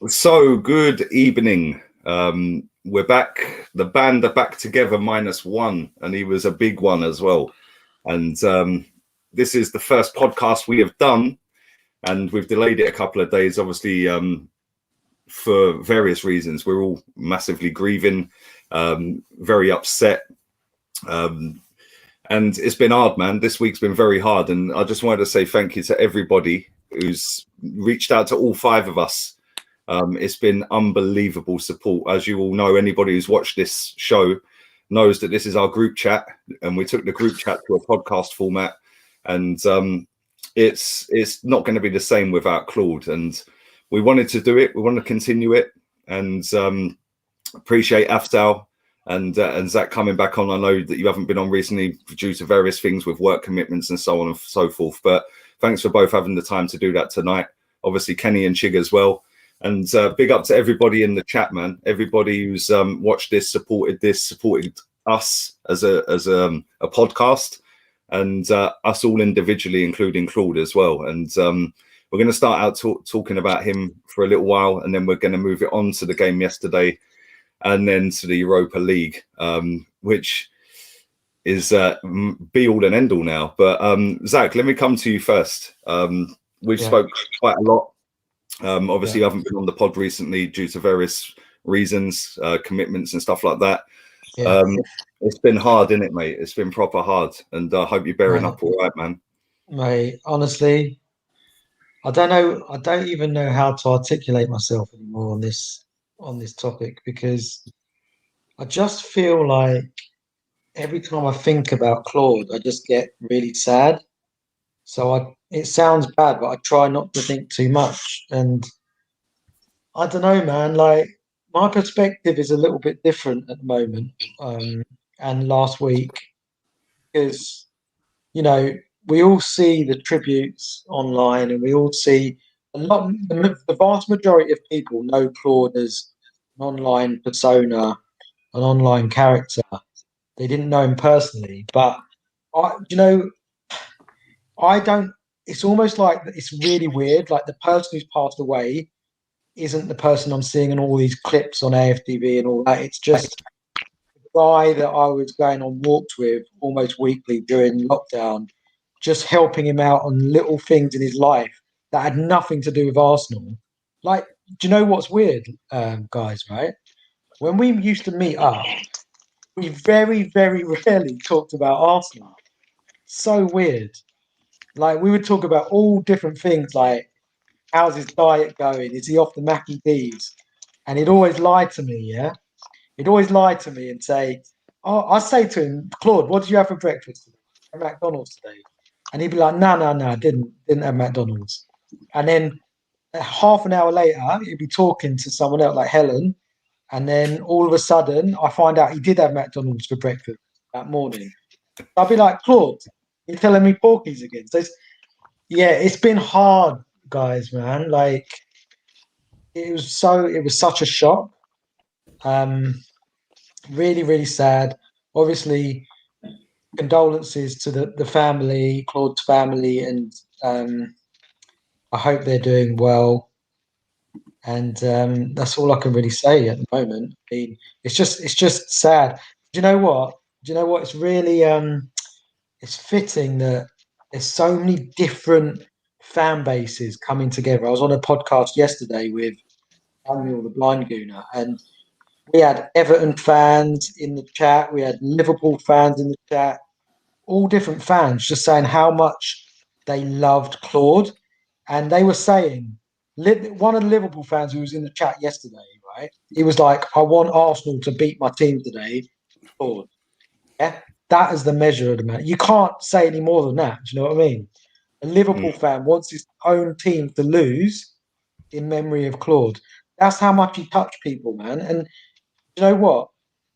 So good evening. We're back. The band are back together -1, and he was a big one as well. And this is the first podcast we have done, and we've delayed it a couple of days, obviously, for various reasons. We're all massively grieving, very upset. And it's been hard, man. This week's been very hard. And I just wanted to say thank you to everybody who's reached out to all five of us. It's been unbelievable support. As you all know, anybody who's watched this show knows that this is our group chat, and we took the group chat to a podcast format, and it's not going to be the same without Claude. And we wanted to do it. We want to continue it, and appreciate Aftal and Zach coming back on. I know that you haven't been on recently due to various things with work commitments and so on and so forth, but thanks for both having the time to do that tonight. Obviously, Kenny and Chig as well. And big up to everybody in the chat, man. Everybody who's watched this, supported us as a podcast, and us all individually, including Claude as well. And we're going to start out talking about him for a little while, and then we're going to move it on to the game yesterday, and then to the Europa League, which is be all and end all now. But Zach, let me come to you first. We've spoke quite a lot. Obviously, I haven't been on the pod recently due to various reasons, commitments and stuff like that. It's been hard, isn't it, mate? It's been proper hard, and I hope you're bearing up all right, man. Mate, honestly, I don't even know how to articulate myself anymore on this topic, because I just feel like every time I think about Claude, I just get really sad. So it sounds bad, but I try not to think too much. And I don't know, man, like my perspective is a little bit different at the moment. And last week, because, we all see the tributes online, and we all see the vast majority of people know Claude as an online persona, an online character. They didn't know him personally, but I don't. It's almost like it's really weird. Like the person who's passed away isn't the person I'm seeing in all these clips on AFTV and all that. It's just the guy that I was going on walks with almost weekly during lockdown, just helping him out on little things in his life that had nothing to do with Arsenal. Like, do you know what's weird, guys? Right? When we used to meet up, we very, very rarely talked about Arsenal. So weird. Like, we would talk about all different things, like how's his diet going? Is he off the Mackie D's? And he'd always lie to me, yeah? He'd always lie to me and say, oh, I'd say to him, Claude, what did you have for breakfast today? At McDonald's today? And he'd be like, no, didn't have McDonald's. And then half an hour later, he'd be talking to someone else, like Helen. And then all of a sudden, I find out he did have McDonald's for breakfast that morning. I'd be like, Claude, you're telling me porkies again. So it's been hard, guys, man. Like it was such a shock. Really, really sad. Obviously, condolences to the family, Claude's family, and I hope they're doing well. And that's all I can really say at the moment. I mean, it's just sad. Do you know what? It's really it's fitting that there's so many different fan bases coming together. I was on a podcast yesterday with Daniel the Blind Gooner, and we had Everton fans in the chat, we had Liverpool fans in the chat, all different fans just saying how much they loved Claude. And they were saying, one of the Liverpool fans who was in the chat yesterday, right? He was like, I want Arsenal to beat my team today, Claude. Yeah, that is the measure of the man. You can't say any more than that. Do you know what I mean? A Liverpool fan wants his own team to lose in memory of Claude. That's how much he touched people, man. And you know what?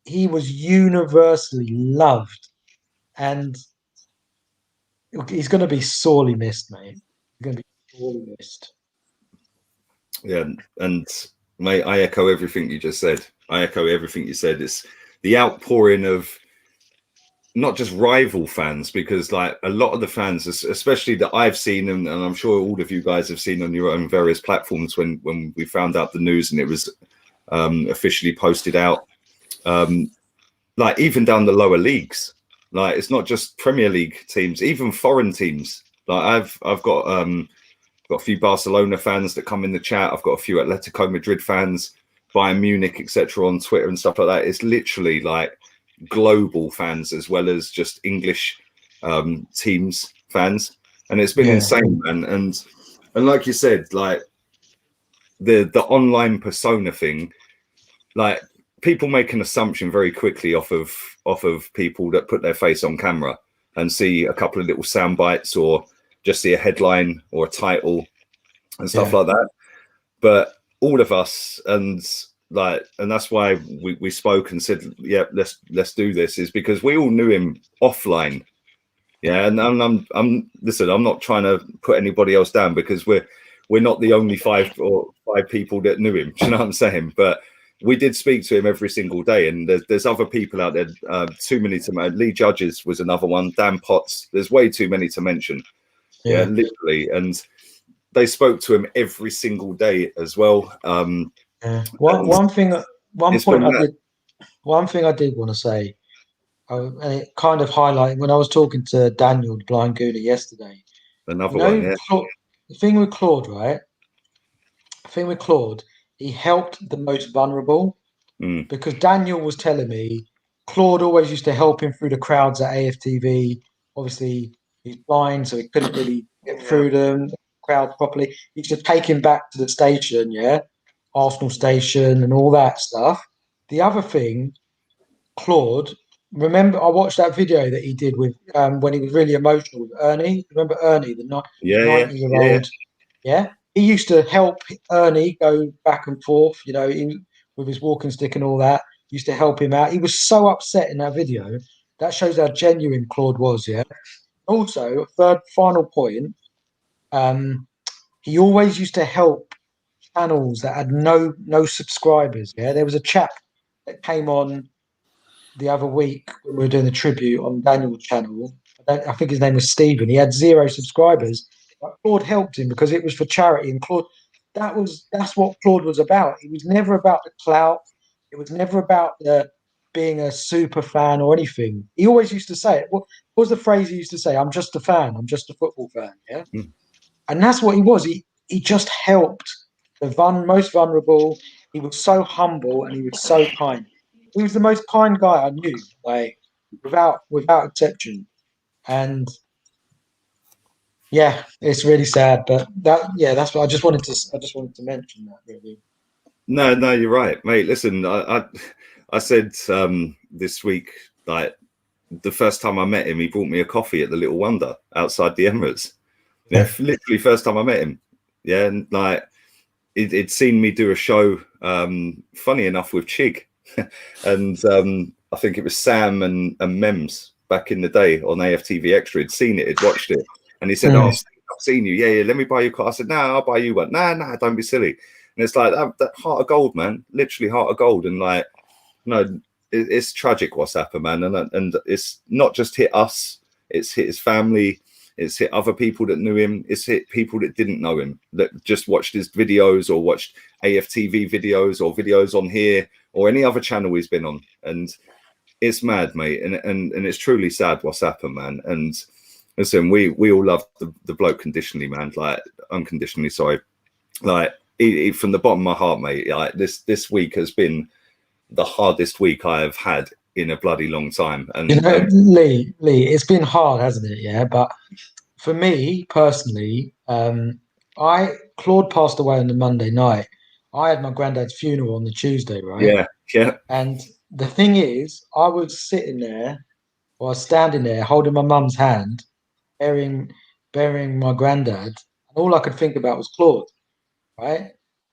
He was universally loved, and he's going to be sorely missed, mate. He's going to be sorely missed. Yeah, and mate, I echo everything you just said. It's the outpouring of not just rival fans, because like a lot of the fans, especially that I've seen, and I'm sure all of you guys have seen on your own various platforms when we found out the news and it was officially posted out, like even down the lower leagues, like it's not just Premier League teams, even foreign teams. Like I've got a few Barcelona fans that come in the chat. I've got a few Atletico Madrid fans, Bayern Munich, etc. on Twitter and stuff like that. It's literally like global fans as well as just English teams fans, and it's been insane, man. And like you said, like the online persona thing, like people make an assumption very quickly off of people that put their face on camera and see a couple of little sound bites or just see a headline or a title and stuff like that. But all of us, and that's why we spoke and said, yeah, let's do this, is because we all knew him offline. Yeah, and I'm listen, I'm not trying to put anybody else down, because we're not the only five people that knew him. Do you know what I'm saying? But we did speak to him every single day, and there's other people out there. Too many to mention. Lee Judges was another one. Dan Potts. There's way too many to mention. Yeah, literally, and they spoke to him every single day as well. One thing I did want to say, and it kind of highlighted when I was talking to Daniel, the blind gooner, yesterday. Another one, yeah. The thing with Claude, right? The thing with Claude, he helped the most vulnerable, because Daniel was telling me Claude always used to help him through the crowds at AFTV. Obviously, he's blind, so he couldn't really get through them crowds properly. He used to take him back to the station, Arsenal station and all that stuff. The other thing, Claude, remember I watched that video that he did with when he was really emotional with Ernie. Remember Ernie, the 90-year-old? Yeah. He used to help Ernie go back and forth, with his walking stick and all that. He used to help him out. He was so upset in that video. That shows how genuine Claude was, yeah. Also, third final point, he always used to help channels that had no subscribers. Yeah, there was a chap that came on the other week when we were doing the tribute on Daniel's channel. I think his name was Stephen. He had 0 subscribers, but Claude helped him because it was for charity. And Claude, that's what Claude was about. It was never about the clout. It was never about the being a super fan or anything. He always used to say it. What was the phrase he used to say? I'm just a fan. I'm just a football fan. Yeah. And that's what he was. He just helped the most vulnerable. He was so humble and he was so kind. He was the most kind guy I knew, like without exception. And yeah, it's really sad, but that's what I just wanted to mention that, really. No, you're right, mate. Listen, I said this week, like the first time I met him, he brought me a coffee at the Little Wonder outside the Emirates. Yeah, literally first time I met him. Yeah, and like it'd seen me do a show, funny enough, with Chig, and I think it was Sam and Mems back in the day on AFTV Extra. He'd seen it, he'd watched it, and he said, "Oh, I've seen you. Yeah, let me buy you a car." I said, "No, I'll buy you one." Nah, don't be silly. And it's like that heart of gold, man. Literally heart of gold, and like, it's tragic what's happened, man, and it's not just hit us; it's hit his family. It's hit other people that knew him. It's hit people that didn't know him, that just watched his videos or watched AFTV videos or videos on here or any other channel he's been on. And it's mad, mate. And it's truly sad what's happened, man. And listen, we all love the bloke conditionally, man. Like unconditionally, sorry. Like from the bottom of my heart, mate. Like this week has been the hardest week I have had in a bloody long time. And Lee, it's been hard, hasn't it? Yeah, but for me personally, Claude passed away on the Monday night. I had my granddad's funeral on the Tuesday, right? Yeah. And the thing is, I was sitting there, or I was standing there holding my mum's hand, burying my granddad, and all I could think about was Claude, right?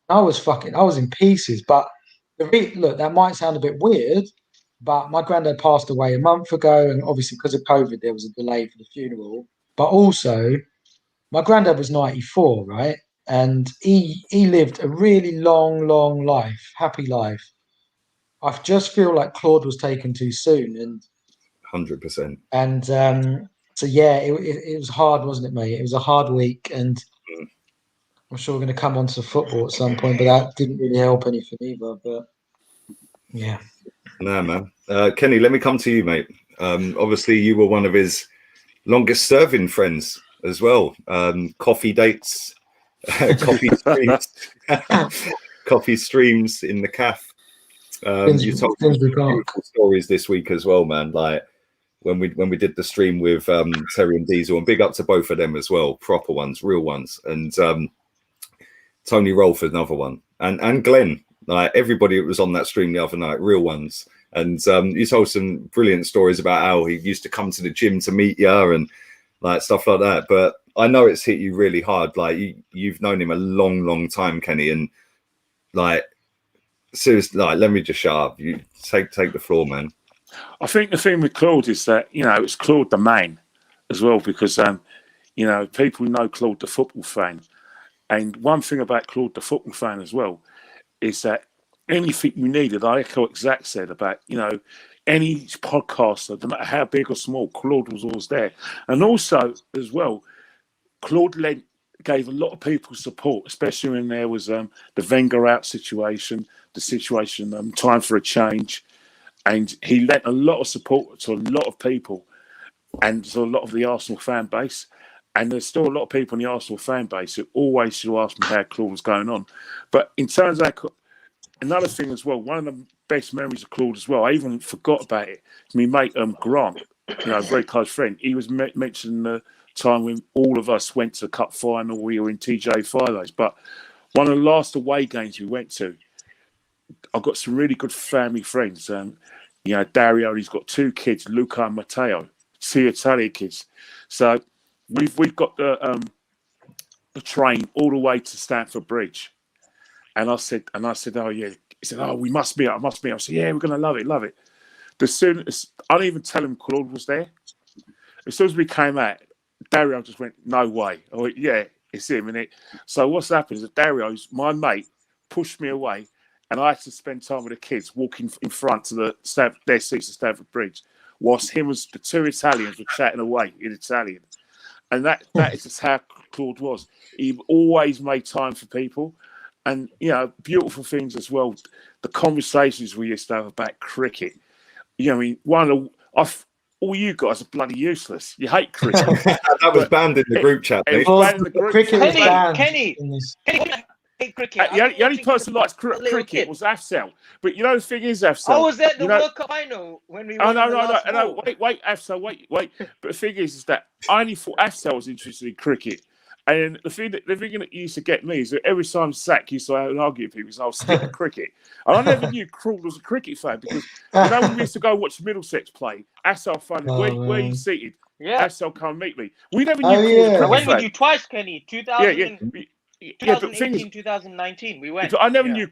I was in pieces. But look, that might sound a bit weird, but my granddad passed away a month ago, and obviously because of COVID, there was a delay for the funeral. But also, my granddad was 94, right? And he lived a really long life, happy life. I just feel like Claude was taken too soon. And 100%. And so yeah, it was hard, wasn't it, mate? It was a hard week, and I'm sure we're going to come on to football at some point, but that didn't really help anything either. But yeah. Nah, man. Kenny, let me come to you, mate. Obviously, you were one of his longest serving friends as well. Coffee dates, coffee streams, coffee streams in the cafe. You told some beautiful stories this week as well, man. Like when we did the stream with Terry and Diesel, and big up to both of them as well, proper ones, real ones, and Tony Rolford, another one, and Glenn. Like everybody that was on that stream the other night, real ones. And you told some brilliant stories about how he used to come to the gym to meet you and like stuff like that. But I know it's hit you really hard. Like you've known him a long time, Kenny, and like seriously, like let me just shut up. You take the floor, man. I think the thing with Claude is that it's Claude the man as well, because people know Claude the football fan, and one thing about Claude the football fan as well is that anything you needed, I echo what Zach said about, any podcaster, no matter how big or small, Claude was always there. And also, as well, Claude gave a lot of people support, especially when there was the Wenger out situation, the situation, time for a change. And he lent a lot of support to a lot of people and to a lot of the Arsenal fan base. And there's still a lot of people in the Arsenal fan base who always should ask me how Claude was going on. But in terms of another thing as well, one of the best memories of Claude as well, I even forgot about it. My mate Grant, a very close friend, he was mentioning the time when all of us went to the cup final. We were in TJ Filos. But one of the last away games we went to, I've got some really good family friends. Dario, he's got 2 kids, Luca and Matteo, 2 Italian kids. So we've got the train all the way to Stamford Bridge. And I said, oh yeah. He said, oh, we must be. I said, yeah, we're gonna love it. As soon as I didn't even tell him Claude was there. As soon as we came out, Dario just went, no way. I went, yeah, it's him, innit? So what's happened is that Dario's my mate pushed me away, and I had to spend time with the kids walking in front to their seats at Stamford Bridge, whilst him and the 2 Italians were chatting away in Italian. And that is just how Claude was. He always made time for people. And, beautiful things as well. The conversations we used to have about cricket. All you guys are bloody useless. You hate cricket. That was banned in the group chat. Cricket was banned. Kenny, hate cricket. The only person who likes cricket was Afsal. But the thing is, Afsal. I was at the World Cup final when we won. No. Wait, Afsal, wait. But the thing is that I only thought Afsal was interested in cricket. And the thing that used to get me is that every time Zach used to argue with people, I'll stick to cricket. And I never knew Claude was a cricket fan because when we used to go watch Middlesex play, Assal phoned me, where are you seated? Yeah. Assal, come meet me. We never knew Claude was a cricket I went fan. with you twice, Kenny. 2018, 2019, we went. I never knew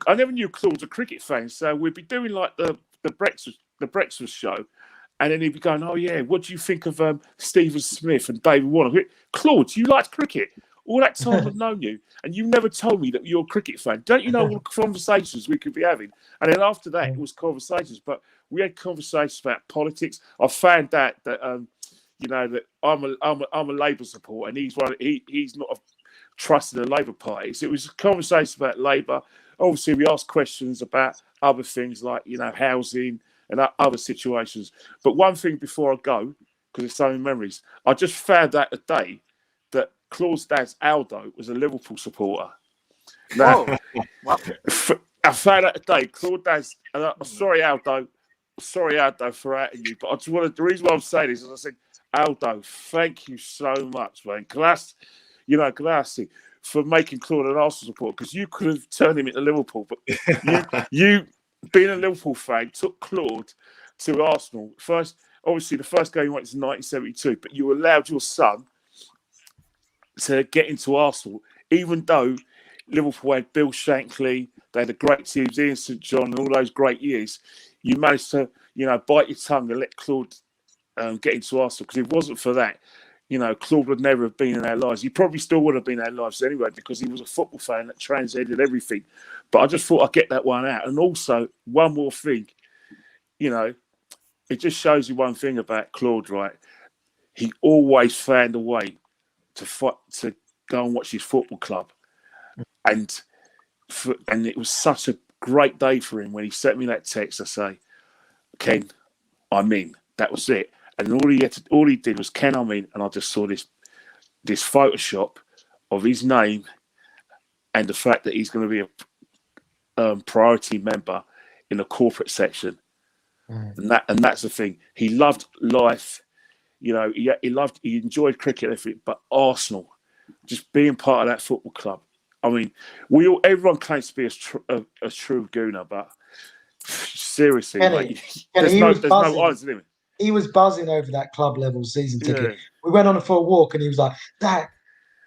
Claude was a cricket fan, so we'd be doing like the breakfast show. And then he'd be going, oh, yeah, what do you think of Stephen Smith and David Warner? Claude, you like cricket? All that time I've known you, and you never told me that you're a cricket fan. Don't you know all the conversations we could be having? And then after that, it was conversations. But we had conversations about politics. I found out that, that I'm a Labour supporter, and he's not trusted the Labour Party. So it was a conversation about Labour. Obviously, we asked questions about other things like, housing, and other situations. But one thing before I go, because there's so many memories, I just found out today that Claude's dad's Aldo was a Liverpool supporter. Now, I found out today, Claude's dad's, sorry Aldo for outing you, but the reason why I'm saying this is I said, Aldo, thank you so much, man. Grazie for making Claude an Arsenal supporter, because you could have turned him into Liverpool, but you being a Liverpool fan, took Claude to Arsenal. Obviously, the first game he went to 1972, but you allowed your son to get into Arsenal, even though Liverpool had Bill Shankly, they had the great teams, Ian St John, and all those great years. You managed to, bite your tongue and let Claude get into Arsenal, because if it wasn't for that, Claude would never have been in our lives. He probably still would have been in our lives anyway, because he was a football fan that transcended everything. But I just thought I'd get that one out. And also, one more thing, it just shows you one thing about Claude, right? He always found a way to fight, to go and watch his football club, and it was such a great day for him when he sent me that text to say, "Ken, I'm in." That was it, and all he did was, "Ken, I'm in," and I just saw this Photoshop of his name and the fact that he's going to be a priority member in the corporate section, and that's the thing. He loved life. You know, he enjoyed cricket and everything, but Arsenal, just being part of that football club. I mean, everyone claims to be a true gooner, but seriously, there's no odds in him. He was buzzing over that club level season ticket. We went on for a walk, and he was like, "Dad,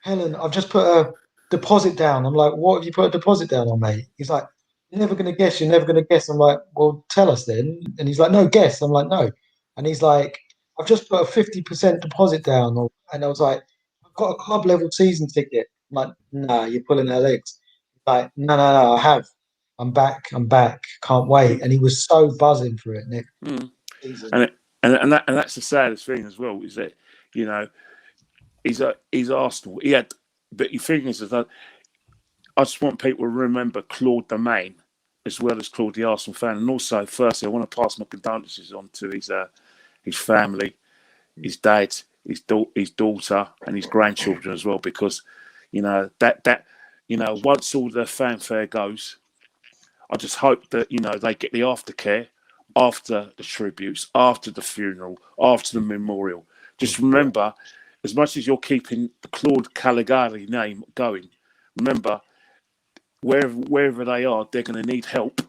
Helen, I've just put a deposit down." I'm like, "What have you put a deposit down on, mate?" He's like, "You're never going to guess. You're never going to guess." I'm like, "Well, tell us then." And he's like, "No, guess." I'm like, "No." And he's like, "I've just put a 50% deposit down." And I was like, "I've got a club level season ticket." I'm like, "Nah, you're pulling our legs." He's like, no, I have. I'm back. Can't wait. And he was so buzzing for it, Nick. And that's the saddest thing as well, is that, you know, he's Arsenal. But the thing is that I just want people to remember Claude the man as well as Claude the Arsenal fan. And also, firstly, I want to pass my condolences on to his family, his dad, his daughter, and his grandchildren as well, because, you know, that once all the fanfare goes, I just hope that, you know, they get the aftercare after the tributes, after the funeral, after the memorial. Just remember, as much as you're keeping the Claude Caligari name going, remember, wherever they are, they're going to need help.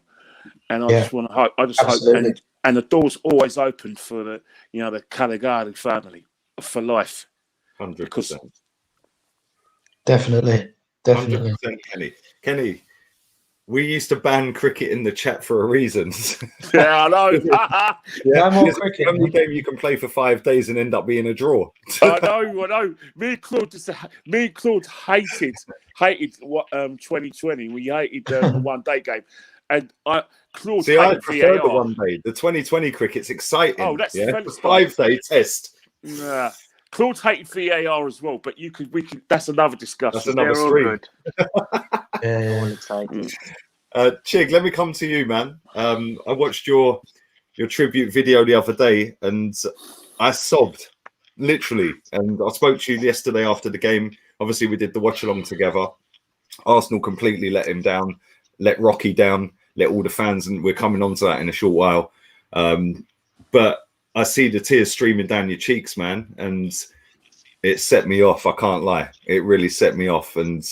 And I just want to hope. I just Absolutely. hope, and the door's always open for the Caligari family for life. 100%. Definitely. 100%, Kenny. We used to ban cricket in the chat for a reason. Yeah, I know. No more cricket. The only game you can play for 5 days and end up being a draw. I know. Me and Claude hated what 2020. We hated the one-day game, and Claude See, I hated prefer VAR. the one day. The 2020 cricket's exciting. Oh, that's the fantastic. 5-day test. Nah. Claude hated VAR as well, but we could. That's another discussion. That's another They're all stream. good. All excited. Chig, let me come to you, man. I watched your tribute video the other day, and I sobbed, literally. And I spoke to you yesterday after the game. Obviously, we did the watch along together. Arsenal completely let him down, let Rocky down, let all the fans, and we're coming on to that in a short while. But I see the tears streaming down your cheeks, man, and it set me off. I can't lie. It really set me off. And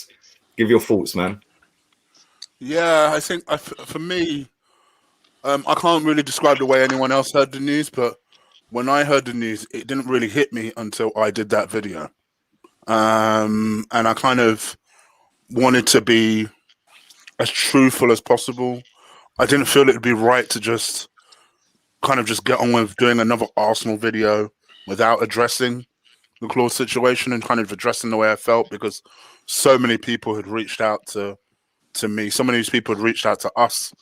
give your thoughts, man. Yeah, I think for me, I can't really describe the way anyone else heard the news, but when I heard the news, it didn't really hit me until I did that video. And I kind of wanted to be as truthful as possible. I didn't feel it would be right to just get on with doing another Arsenal video without addressing the Claude situation and kind of addressing the way I felt, because so many people had reached out to me. So many of these people had reached out to us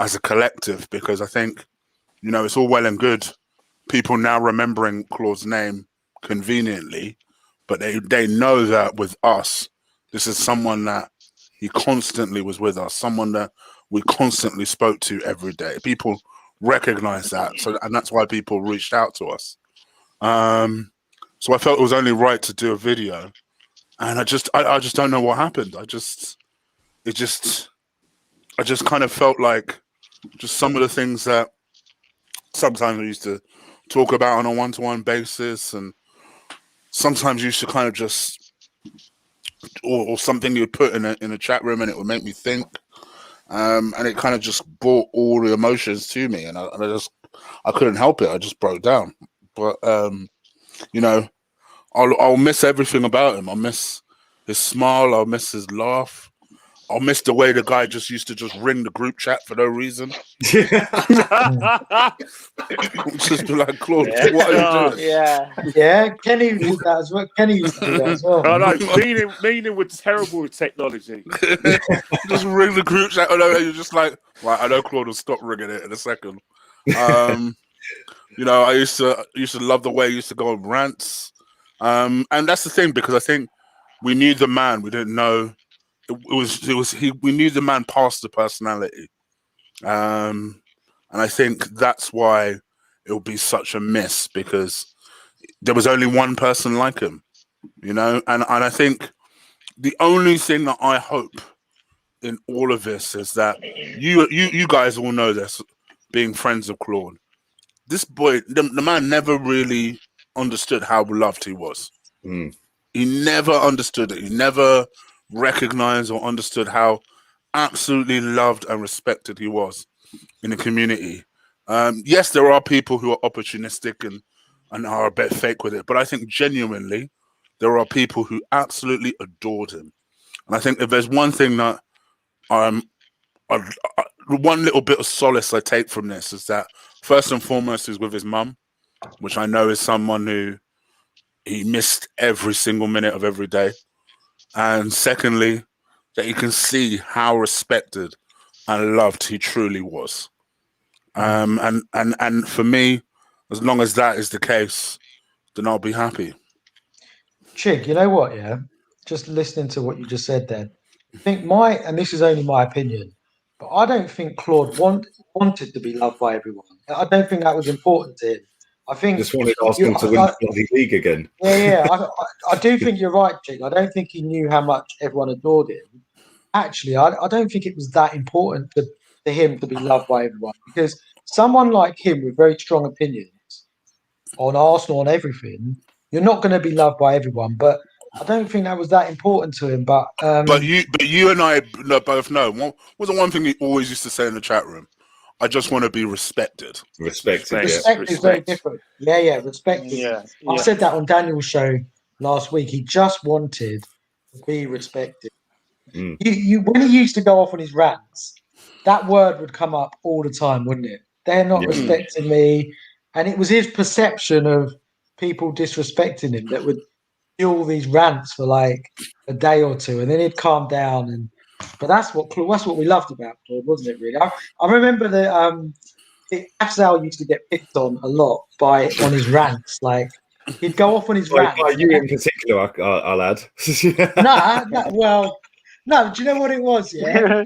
as a collective, because I think, you know, it's all well and good people now remembering Claude's name conveniently, but they know that with us, this is someone that he constantly was with us, someone that we constantly spoke to every day. People recognize that, and that's why people reached out to us. So I felt it was only right to do a video, and I just don't know what happened. I just kind of felt like just some of the things that sometimes we used to talk about on a one-to-one basis, and sometimes you used to kind of just, or something you would put in a chat room and it would make me think, and it kind of just brought all the emotions to me, and I couldn't help it. I just broke down. But you know, I'll miss everything about him. I'll miss his smile. I'll miss his laugh. I'll miss the way the guy just used to just ring the group chat for no reason. Just be like, Claude, what are you doing? Yeah. Kenny did that as well. Kenny used to do that as well. I know. Meaning we're terrible with technology. Just ring the group chat. Oh, no, you're just like, right, I know Claude will stop ringing it in a second. You know, I used to love the way he used to go on rants. And that's the thing, because I think we knew the man. We didn't know we knew the man past the personality. And I think that's why it will be such a miss, because there was only one person like him, you know. And I think the only thing that I hope in all of this is that you guys all know this, being friends of Claude. This boy, the man never really understood how beloved he was. Mm. He never understood it. He never recognized or understood how absolutely loved and respected he was in the community. Yes, there are people who are opportunistic and are a bit fake with it, but I think genuinely there are people who absolutely adored him. And I think if there's one thing that one little bit of solace I take from this is that first and foremost is with his mum, which I know is someone who he missed every single minute of every day. And secondly, that you can see how respected and loved he truly was. And for me, as long as that is the case, then I'll be happy. Chig, you know what? Yeah, just listening to what you just said then. I think and this is only my opinion, but I don't think Claude wanted to be loved by everyone. I don't think that was important to him. I think Just wanted Arsenal to win the bloody league again. Yeah. I do think you're right, Chig. I don't think he knew how much everyone adored him. Actually, I don't think it was that important to him to be loved by everyone, because someone like him with very strong opinions on Arsenal, on everything, you're not going to be loved by everyone. But I don't think that was that important to him. But you and I both know what was the one thing he always used to say in the chat room? I just want to be respected. Respect is very different. Yeah, respect. Yeah. I said that on Daniel's show last week. He just wanted to be respected. Mm. You when he used to go off on his rants, that word would come up all the time, wouldn't it? They're not respecting me. And it was his perception of people disrespecting him that would do all these rants for like a day or two, and then he'd calm down. But that's what we loved about Claude, wasn't it? Really, I remember that Afzal used to get picked on a lot on his rants. Like he'd go off on his rants. By you in particular, I'll add. No. Do you know what it was? Yeah,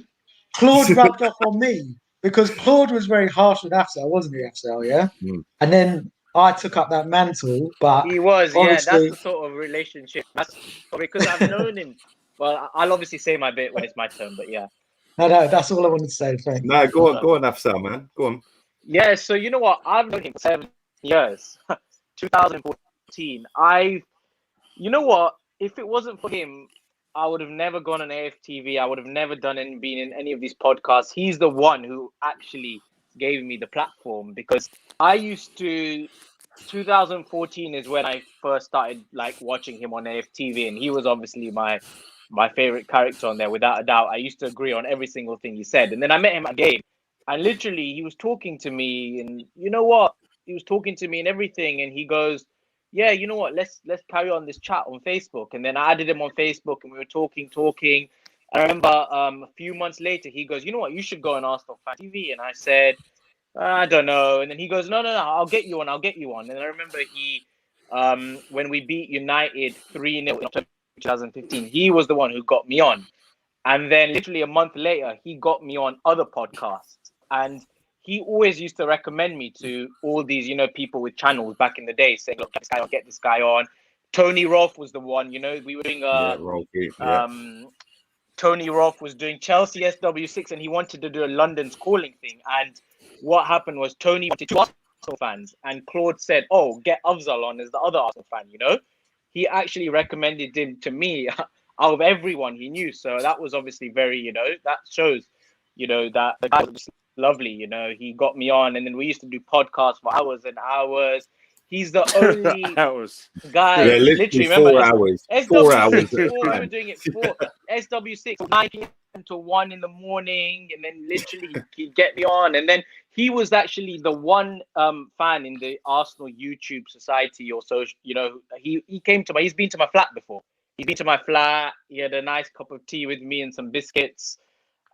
Claude rubbed off on me because Claude was very harsh with Afzal, wasn't he, Afzal? Yeah, and then I took up that mantle, but he was. Yeah, that's the sort of relationship. That's because I've known him. Well, I'll obviously say my bit when it's my turn, but yeah. No, that's all I wanted to say. Thanks. No, go on, Afzal, man. Go on. Yeah, so you know what? I've known him for 7 years. 2014. You know what? If it wasn't for him, I would have never gone on AFTV. I would have never been in any of these podcasts. He's the one who actually gave me the platform, because I used to. 2014 is when I first started like watching him on AFTV, and he was obviously my favorite character on there, without a doubt. I used to agree on every single thing he said, and then I met him at a game, and literally he was talking to me, and you know what? He was talking to me and everything, and he goes, "Yeah, you know what? Let's carry on this chat on Facebook." And then I added him on Facebook, and we were talking. I remember a few months later, he goes, "You know what? You should go on Arsenal Fan TV." And I said, "I don't know." And then he goes, No, I'll get you on. And I remember he, when we beat United 3-0 in October 2015, he was the one who got me on. And then literally a month later, he got me on other podcasts. And he always used to recommend me to all these, people with channels back in the day, saying, "Look, get this guy on." Tony Rolfe was the one, we were doing Tony Rolfe was doing Chelsea SW6, and he wanted to do a London's Calling thing. And what happened was Tony wanted 2 Arsenal fans, and Claude said, "Oh, get Afzal on as the other Arsenal fan." He actually recommended him to me out of everyone he knew. So that was obviously very, that shows, that the guy was lovely. He got me on, and then we used to do podcasts for hours and hours. He's the only guy. Yeah, literally 4 hours. SW6, 4 hours. We were doing it for SW6, 9 p.m. to 1 in the morning, and then literally he'd get me on. And then he was actually the one fan in the Arsenal YouTube society or so. He came to he's been to my flat before. He's been to my flat. He had a nice cup of tea with me and some biscuits.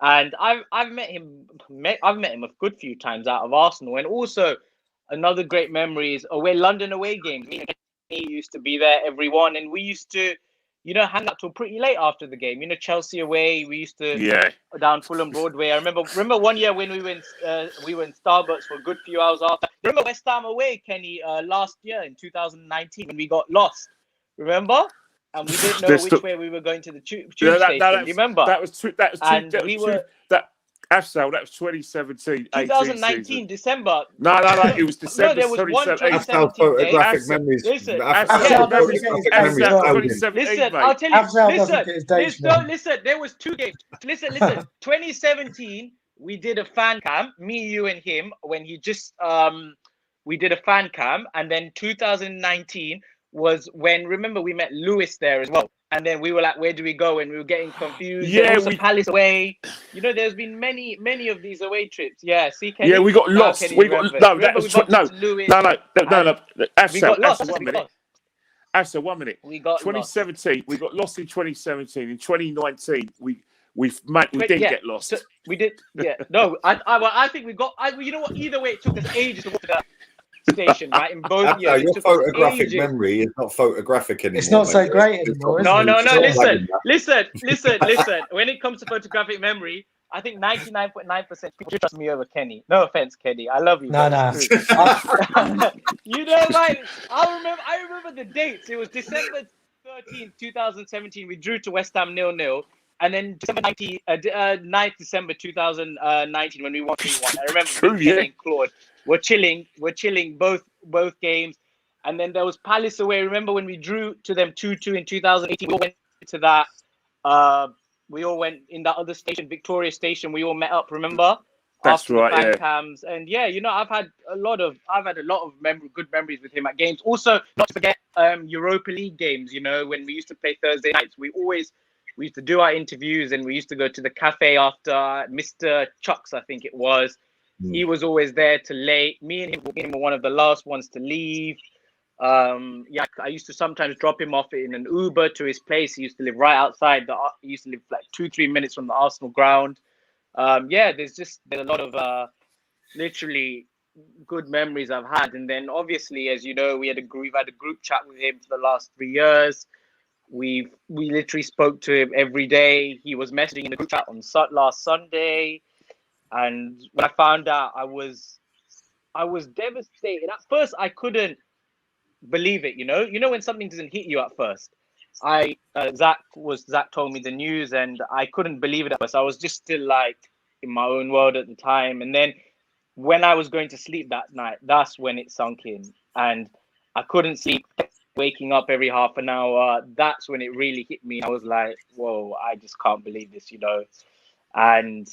And I've met him a good few times out of Arsenal. And also, another great memory is away London away games. Me and Kenny used to be there every one, and we used to, you know, hang out till pretty late after the game. You know, Chelsea away, we used to down Fulham Broadway. I remember one year when we went in Starbucks for a good few hours after. Remember West Ham away, Kenny, last year in 2019 when we got lost. Remember? And we didn't know which way we were going to the tube station. Do you remember? That was 2017. 2019 December. No, it was December. No, there was one 2017 photographic memories. Listen, I'll tell you. Listen, there was 2 games. Listen. 2017, we did a fan cam, me, you, and him, when he just we did a fan cam, and then 2019 was when, remember, we met Lewis there as well. And then we were like, where do we go? And we were getting confused. Yeah, Palace away. You know, there's been many of these away trips. Yeah, see, Kenny? Yeah, we got lost. We got After 1 minute. We got 2017. Lost. We got lost in 2017. In 2019, we didn't get lost. So we did. Yeah. No, I think we got. You know what? Either way, it took us ages to walk to that station, right? In both years, your photographic memory is not photographic anymore. It's not so great anymore. No. Listen. When it comes to photographic memory, I think 99.9% people trust me over Kenny. No offense, Kenny. I love you. No. You know, like I remember the dates. It was December 13th, 2017. We drew to West Ham 0-0. And then December 9th December 2019 when we won 3-1. I remember and Claude. We're chilling both games. And then there was Palace away. Remember when we drew to them 2-2 in 2018? We all went to that. We all went in that other station, Victoria Station. We all met up. Remember? That's after right. The fan cams. And yeah, you know, I've had a lot of good memories with him at games. Also, not to forget Europa League games. You know, when we used to play Thursday nights, we used to do our interviews, and we used to go to the cafe after. Mr. Chucks, I think it was. He was always there till late. Me and him were one of the last ones to leave. I used to sometimes drop him off in an Uber to his place. He used to live right outside. He used to live like 2-3 minutes from the Arsenal ground. There's a lot of literally good memories I've had. And then obviously, as you know, we've had a group chat with him for the last 3 years. We literally spoke to him every day. He was messaging in the group chat on last Sunday. And when I found out, I was devastated. At first, I couldn't believe it. You know when something doesn't hit you at first. Zach told me the news, and I couldn't believe it at first. I was just still like in my own world at the time. And then when I was going to sleep that night, that's when it sunk in, and I couldn't sleep. Waking up every half an hour, that's when it really hit me. I was like, whoa, I just can't believe this, you know. And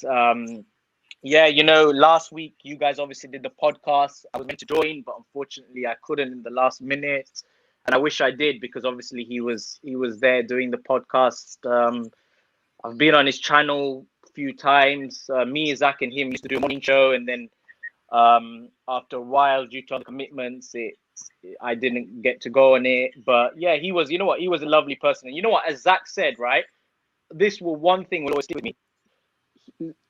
last week you guys obviously did the podcast. I was meant to join, but unfortunately I couldn't in the last minute. And I wish I did, because obviously he was there doing the podcast. I've been on his channel a few times. Me, Zach, and him used to do a morning show, and then after a while, due to other commitments, I didn't get to go on it. But yeah, he was a lovely person. And you know what, as Zach said, right, one thing will always stick with me.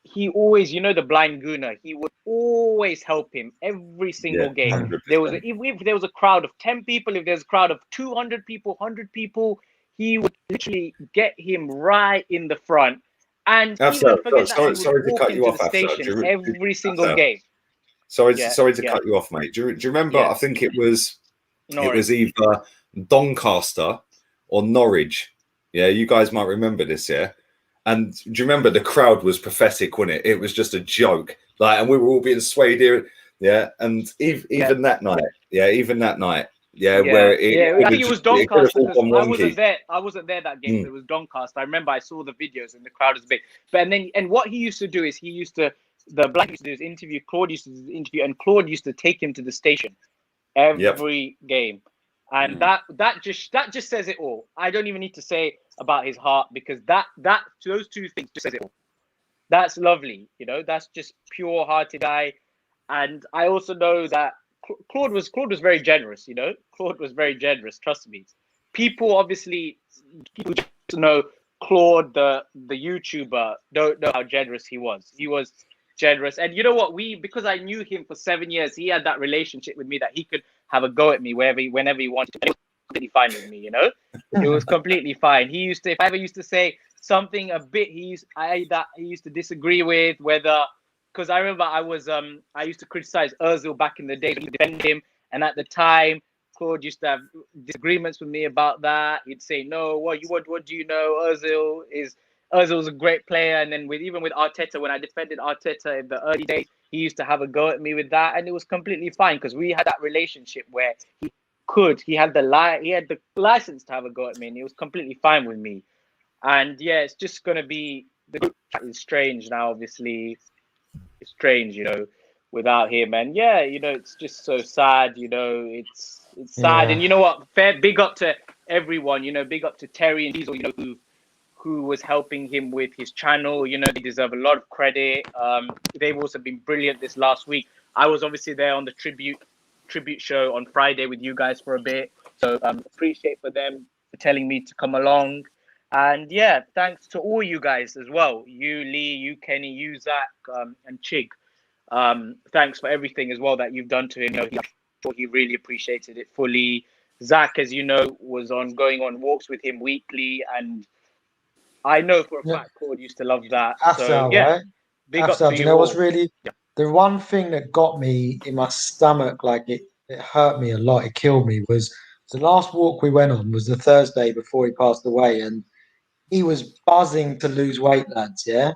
He always, the blind gooner, he would always help him every single game. 100%. If there was a crowd of 10 people, if there's a crowd of 200 people, 100 people, he would literally get him right in the front. And sorry to cut you off. Every single game. Sorry to cut you off, mate. Do you remember? I think it was either Doncaster or Norwich. Yeah, you guys might remember this. Yeah, and do you remember the crowd was pathetic, wasn't it? It was just a joke. Like, and we were all being swayed here. Yeah, and even that night. Yeah, where I think it was Doncaster. I wasn't there that game. It was Doncaster. I remember I saw the videos and the crowd was big. But and what he used to do is the Black used to do his interview. Claude used to do his interview, and Claude used to take him to the station every game. And that just says it all. I don't even need to say about his heart, because those two things just says it all. That's lovely, that's just pure-hearted guy. And I also know that Claude was very generous, Claude was very generous, trust me. People just know Claude, the YouTuber, don't know how generous he was. generous. And you know what? Because I knew him for 7 years, he had that relationship with me that he could have a go at me whenever he wanted to. And it was completely fine with me, you know? It was completely fine. He used to, if I ever used to say something a bit he used to disagree with, whether, because I remember I used to criticize Ozil back in the day, defend him, and at the time Claude used to have disagreements with me about that. He'd say, no, what do you know? Ozil's a great player. And then even with Arteta, when I defended Arteta in the early days, he used to have a go at me with that, and it was completely fine because we had that relationship where he had the license to have a go at me, and it was completely fine with me. And yeah, it's just gonna be, the group chat is strange now. Obviously, it's strange, you know, without him. And yeah, you know, it's just so sad. You know, it's sad. Yeah. And you know what? Big up to everyone. You know, big up to Terry and Diesel. You know, who was helping him with his channel. You know, they deserve a lot of credit. They've also been brilliant this last week. I was obviously there on the tribute show on Friday with you guys for a bit. So appreciate for them for telling me to come along. And yeah, thanks to all you guys as well. You, Lee, you, Kenny, you, Zach, and Chig. Thanks for everything as well that you've done to him. You know, I'm sure he really appreciated it fully. Zach, as you know, was going on walks with him weekly, and I know for a fact Claude used to love that. So yeah, right? big up to you know all. what's really the one thing that got me in my stomach, like it hurt me a lot, it killed me, was the last walk we went on was the Thursday before he passed away, and he was buzzing to lose weight, lads. Yeah,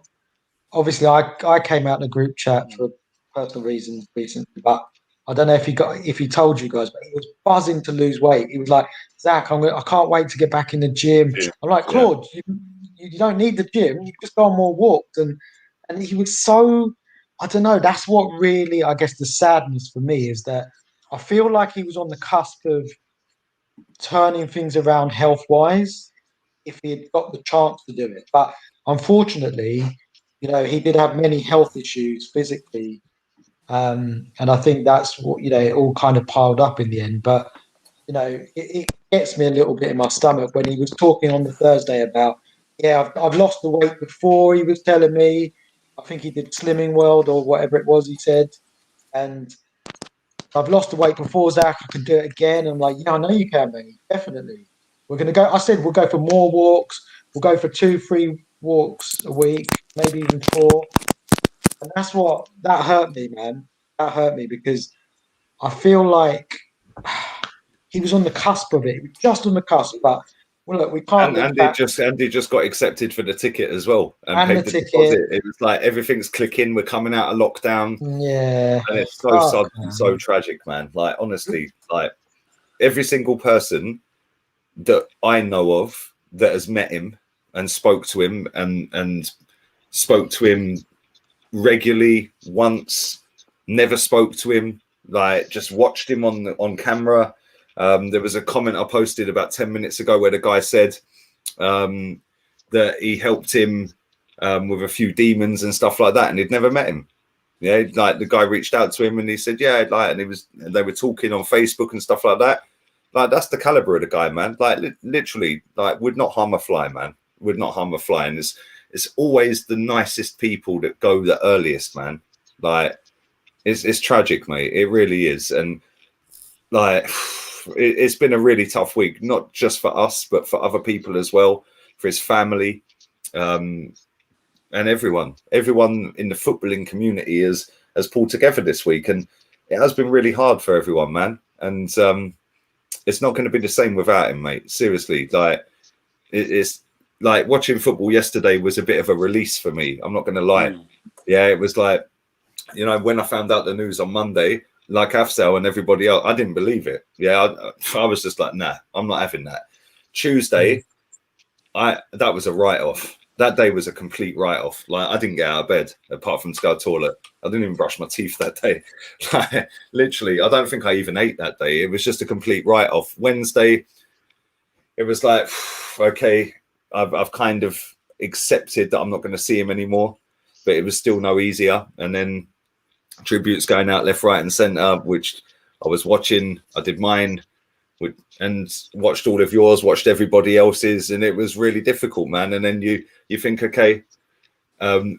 obviously I came out in a group chat for personal reasons recently, but I don't know if he told you guys, but he was buzzing to lose weight. He was like, Zach, I can't wait to get back in the gym. Yeah. I'm like, Claude, you don't need the gym. You just go on more walks. And he was so, I don't know. That's what really, I guess, the sadness for me is that I feel like he was on the cusp of turning things around health wise if he had got the chance to do it. But unfortunately, you know, he did have many health issues physically. And I think that's what, you know, it all kind of piled up in the end. But, you know, it gets me a little bit in my stomach when he was talking on the Thursday about, I've lost the weight before. He was telling me, I think he did Slimming World or whatever it was he said. And I've lost the weight before, Zach. I can do it again. I'm like, yeah, I know you can, mate. Definitely. We're going to go. I said we'll go for more walks. We'll go for 2-3 walks a week, maybe even 4. And that hurt me, man. That hurt me because I feel like he was on the cusp of it. He was just on the cusp. But well, look, we can't. Andy just got accepted for the ticket as well and paid the deposit. It was like everything's clicking. We're coming out of lockdown. Yeah, and it's so sad and so tragic, man. Like honestly, like every single person that I know of that has met him and spoke to him and spoke to him regularly once, never spoke to him, like just watched him on camera. There was a comment I posted about 10 minutes ago where the guy said that he helped him with a few demons and stuff like that, and he'd never met him. Yeah, like the guy reached out to him and he said, yeah, like, and they were talking on Facebook and stuff like that. Like that's the caliber of the guy, man. Like literally, like would not harm a fly, man. Would not harm a fly. And it's always the nicest people that go the earliest, man. Like it's tragic, mate. It really is. And like it's been a really tough week, not just for us, but for other people as well, for his family, and everyone in the footballing community has pulled together this week, and it has been really hard for everyone, man. And it's not going to be the same without him, mate. Seriously, like it's like watching football yesterday was a bit of a release for me. I'm not going to lie. Yeah, it was like, you know, when I found out the news on Monday, like Afsal and everybody else, I didn't believe it. Yeah, I was just like, nah, I'm not having that. Tuesday, that was a write-off. That day was a complete write-off. Like I didn't get out of bed apart from to go to the toilet. I didn't even brush my teeth that day. Like, literally, I don't think I even ate that day. It was just a complete write-off. Wednesday, it was like, okay, I've kind of accepted that I'm not going to see him anymore, but it was still no easier. And then tributes going out left, right, and centre, which I was watching. I did mine and watched all of yours, watched everybody else's, and it was really difficult, man. And then you think, okay,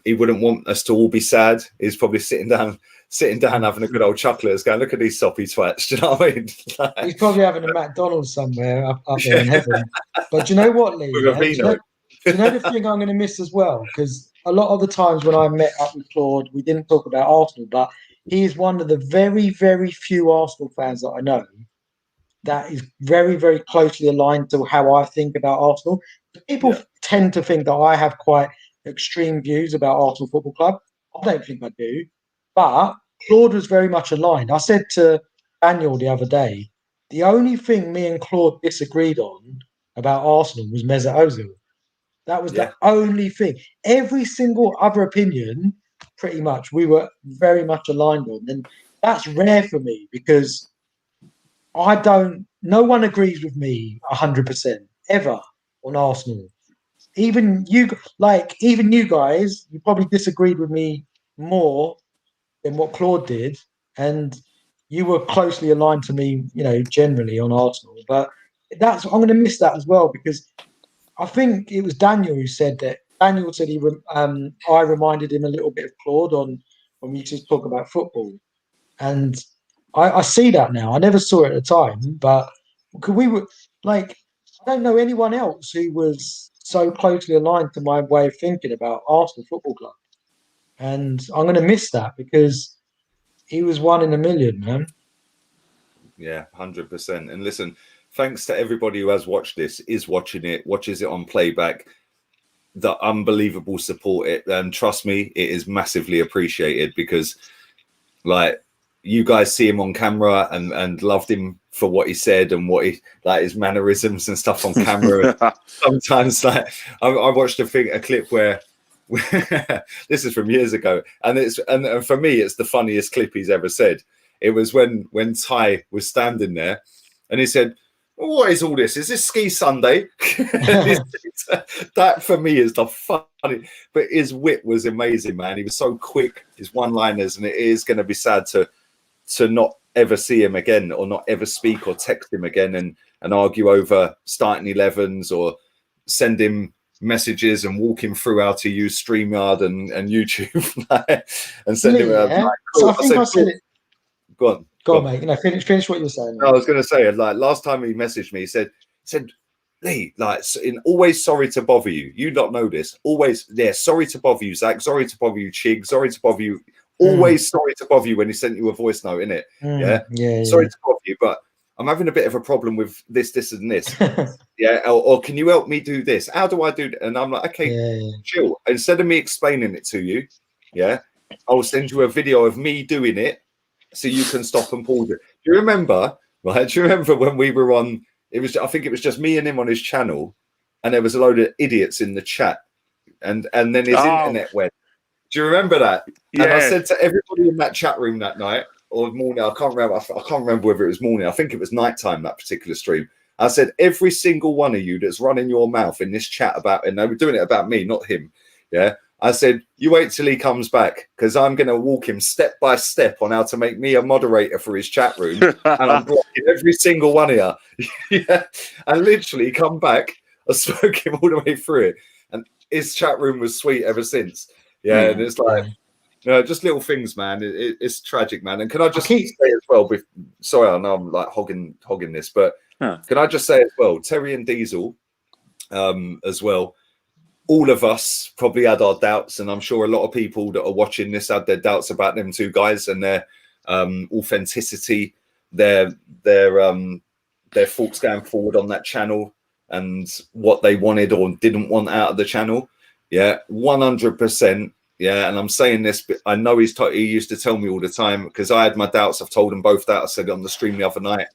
He wouldn't want us to all be sad. He's probably sitting down having a good old chuckle. Going, look at these soppy twats. Do you know what I mean? He's probably having a McDonald's somewhere up there in heaven. But do you know what, Lee? With a vino. Do you know the thing I'm going to miss as well? Because a lot of the times when I met up with Claude, we didn't talk about Arsenal, but he is one of the very, very few Arsenal fans that I know that is very, very closely aligned to how I think about Arsenal. People tend to think that I have quite extreme views about Arsenal Football Club. I don't think I do. But Claude was very much aligned. I said to Daniel the other day, the only thing me and Claude disagreed on about Arsenal was Mesut Ozil. That was the only thing. Every single other opinion, pretty much, we were very much aligned on. And that's rare for me because no one agrees with me 100% ever on Arsenal. Even you guys, you probably disagreed with me more than what Claude did. And you were closely aligned to me, generally on Arsenal. But I'm going to miss that as well because I think it was Daniel who said that. Daniel said I reminded him a little bit of Claude when we used to talk about football. And I see that now. I never saw it at the time, but we were like, I don't know anyone else who was so closely aligned to my way of thinking about Arsenal Football Club. And I'm going to miss that because he was one in a million, man. Yeah, 100%. And listen, thanks to everybody who has watched this, is watching it, watches it on playback, the unbelievable support. And trust me, it is massively appreciated because, like, you guys see him on camera and loved him for what he said and what he, like, his mannerisms and stuff on camera. Sometimes, like, I watched a clip where this is from years ago, and for me, it's the funniest clip he's ever said. It was when Ty was standing there, and he said, "What is all this? Is this ski Sunday?" That for me is the funny. But his wit was amazing, man. He was so quick, his one-liners, and it is going to be sad to not ever see him again, or not ever speak or text him again, and argue over starting 11s or send him messages and walk him through how to use StreamYard and YouTube and send him. Like, cool. So I think I said it. Go on, mate. Finish what you're saying. No, I was going to say, like, last time he messaged me, he said, Lee, like, always sorry to bother you. You don't know this. Always, sorry to bother you, Zach. Sorry to bother you, Chig. Sorry to bother you. Always sorry to bother you when he sent you a voice note, innit? Yeah. Sorry to bother you, but I'm having a bit of a problem with this, and this. Or can you help me do this? How do I do that? And I'm like, okay, chill. Instead of me explaining it to you, I'll send you a video of me doing it so you can stop and pause it. Do you remember? Right? Do you remember when we were on? I think it was just me and him on his channel, and there was a load of idiots in the chat, and then his internet went. Do you remember that? Yeah. And I said to everybody in that chat room that night or morning, I can't remember whether it was morning. I think it was nighttime, that particular stream. I said, every single one of you that's running your mouth in this chat about, and they were doing it about me, not him. Yeah. I said, you wait till he comes back, because I'm going to walk him step by step on how to make me a moderator for his chat room. And I'm blocking every single one of you. And literally come back. I spoke him all the way through it. And his chat room was sweet ever since. Yeah. And it's like, just little things, man. It's tragic, man. And can I just say as well, sorry, I know I'm like hogging this, but can I just say as well, Terry and Diesel as well, all of us probably had our doubts, and I'm sure a lot of people that are watching this had their doubts about them two guys and their authenticity, their thoughts going forward on that channel and what they wanted or didn't want out of the channel. Yeah, 100%. Yeah, and I'm saying this, but I know he used to tell me all the time, because I had my doubts. I've told them both that. I said it on the stream the other night.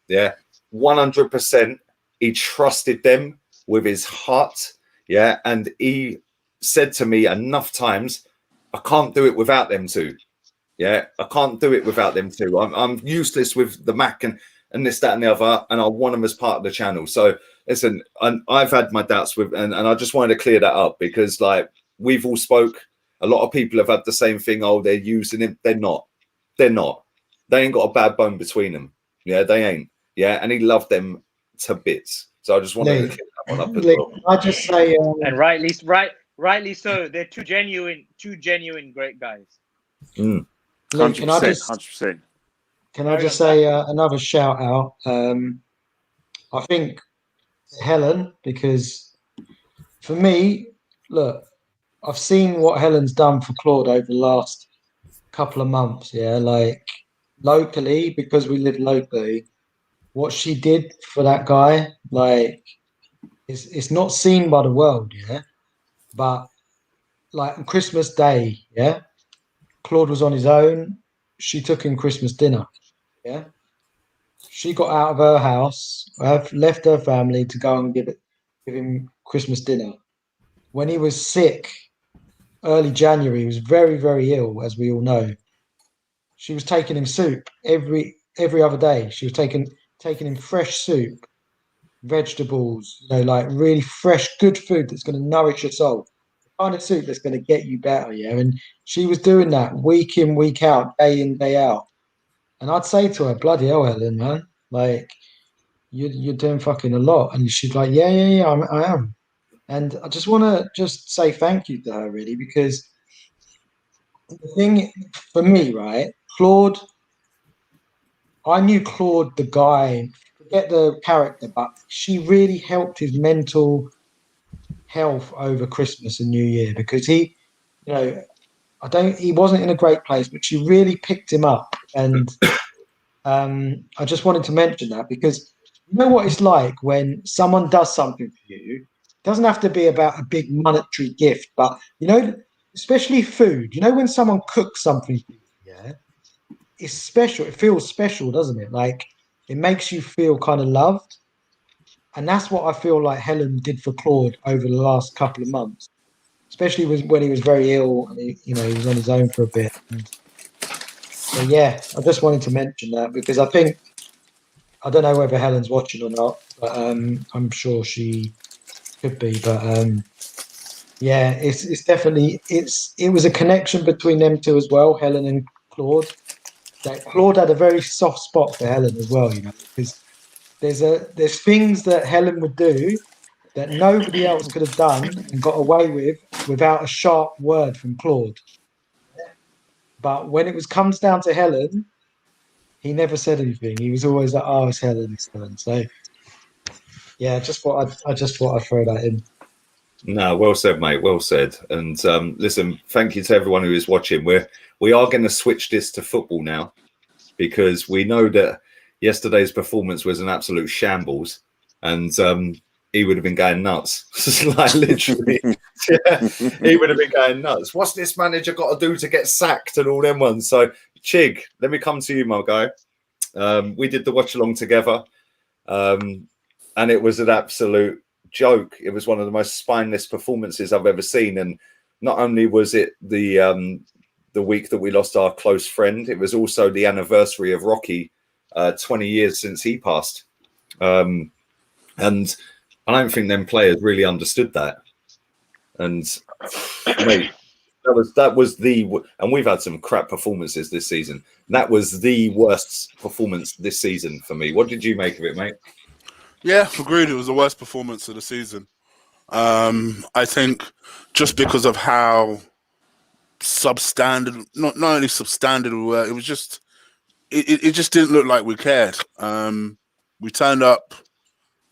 Yeah, 100%. He trusted them with his heart. Yeah, and he said to me enough times, I can't do it without them two. Yeah, I can't do it without them two. I'm useless with the Mac and this, that, and the other, and I want them as part of the channel. So listen, I've had my doubts with, and I just wanted to clear that up, because like we've all spoke. A lot of people have had the same thing. Oh, they're using him. They're not. They ain't got a bad bone between them. Yeah, they ain't. Yeah, and he loved them to bits. So I just wanted to clear that one up as well. I just say, and rightly rightly so. They're two genuine great guys. Luke, 100%, 100%. Can I just say another shout out? I think Helen, because for me, look, I've seen what Helen's done for Claude over the last couple of months. Yeah, like locally, because we live locally, what she did for that guy, like, it's not seen by the world. Yeah, but like on Christmas Day, yeah, Claude was on his own. She took him Christmas dinner. Yeah. She got out of her house, left her family to go and give him Christmas dinner. When he was sick, early January, he was very, very ill, as we all know. She was taking him soup every other day. She was taking him fresh soup, vegetables, like really fresh, good food that's going to nourish your soul. The kind of soup that's going to get you better, yeah. And she was doing that week in, week out, day in, day out. And I'd say to her, bloody hell, Helen, man, like, you're doing fucking a lot. And she's like, yeah, I am. And I just want to just say thank you to her, really, because the thing for me, right, Claude, I knew Claude, the guy, forget the character, but she really helped his mental health over Christmas and New Year, because he wasn't in a great place, but she really picked him up. And I just wanted to mention that, because you know what it's like when someone does something for you. It doesn't have to be about a big monetary gift, but especially food. When someone cooks something for you, yeah, it's special. It feels special, doesn't it? Like, it makes you feel kind of loved, and that's what I feel like Helen did for Claude over the last couple of months, especially when he was very ill and he was on his own for a bit. So yeah, I just wanted to mention that, because I don't know whether Helen's watching or not, but I'm sure she could be. But yeah, it's definitely it was a connection between them two as well, Helen and Claude. That Claude had a very soft spot for Helen as well, because there's things that Helen would do that nobody else could have done and got away with without a sharp word from Claude. But when it comes down to Helen, he never said anything. He was always like, "Oh, it's Helen, it's Helen." So, yeah, I just thought I'd throw that in. No, well said, mate. Well said. And listen, thank you to everyone who is watching. We are going to switch this to football now, because we know that yesterday's performance was an absolute shambles, and he would have been going nuts. Like, literally, yeah, he would have been going nuts. What's this manager got to do to get sacked and all them ones? So, Chig, let me come to you, my guy. We did the watch along together, and it was an absolute joke. It was one of the most spineless performances I've ever seen. And not only was it the week that we lost our close friend, it was also the anniversary of Rocky, 20 years since he passed. And I don't think them players really understood that. And mate, that was and we've had some crap performances this season. That was the worst performance this season for me. What did you make of it, mate? Yeah, agreed. It was the worst performance of the season. I think just because of how substandard, not only substandard we were, it was just it just didn't look like we cared. We turned up,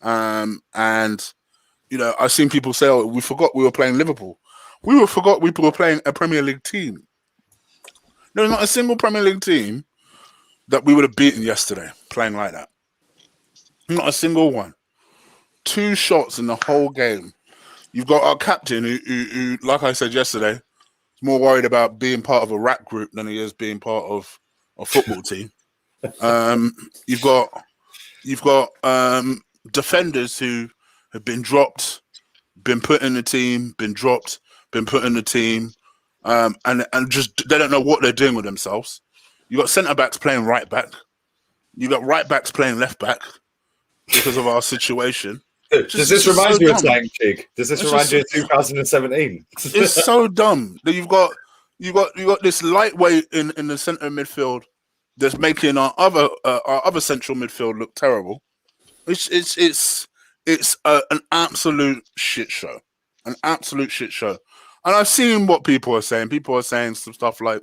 and I've seen people say, "Oh, we forgot we were playing Liverpool." We forgot we were playing a Premier League team. There's not a single Premier League team that we would have beaten yesterday playing like that. Not a single one. 2 shots in the whole game. You've got our captain who, like I said yesterday, is more worried about being part of a rap group than he is being part of a football team. You've got defenders who have been dropped, been put in the team, been dropped, been put in the team, and just they don't know what they're doing with themselves. You got centre backs playing right back. You got right backs playing left back because of our situation. Does this remind you of something, Chig? Does this remind you of 2017? It's so dumb that you've got this lightweight in the centre midfield that's making our other central midfield look terrible. It's an absolute shit show. An absolute shit show. And I've seen what people are saying. People are saying some stuff like,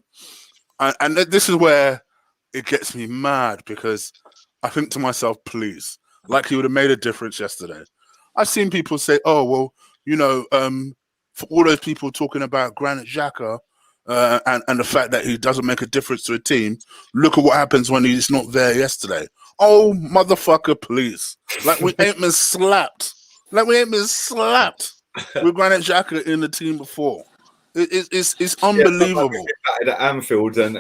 and this is where it gets me mad, because I think to myself, please, like he would have made a difference yesterday. I've seen people say, oh, well, you know, for all those people talking about Granit Xhaka and the fact that he doesn't make a difference to a team, look at what happens when he's not there yesterday. Oh, motherfucker, please. Like we ain't been slapped. Like we ain't been slapped with Granit Xhaka in the team before. It's unbelievable. Yeah, we got battered at Anfield and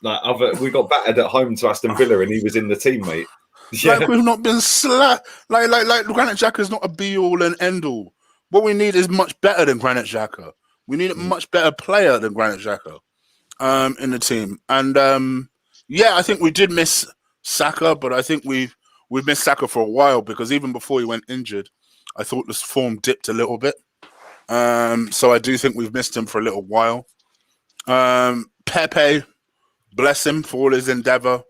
like we got battered at home to Aston Villa and he was in the team, mate. Yeah. Like we've not been slapped. Like Granit Xhaka is not a be all and end all. What we need is much better than Granit Xhaka. We need a much better player than Granit Xhaka in the team. And yeah, I think we did miss Saka, but I think we've missed Saka for a while, because even before he went injured, I thought this form dipped a little bit. So I do think we've missed him for a little while. Pepe, bless him for all his endeavour.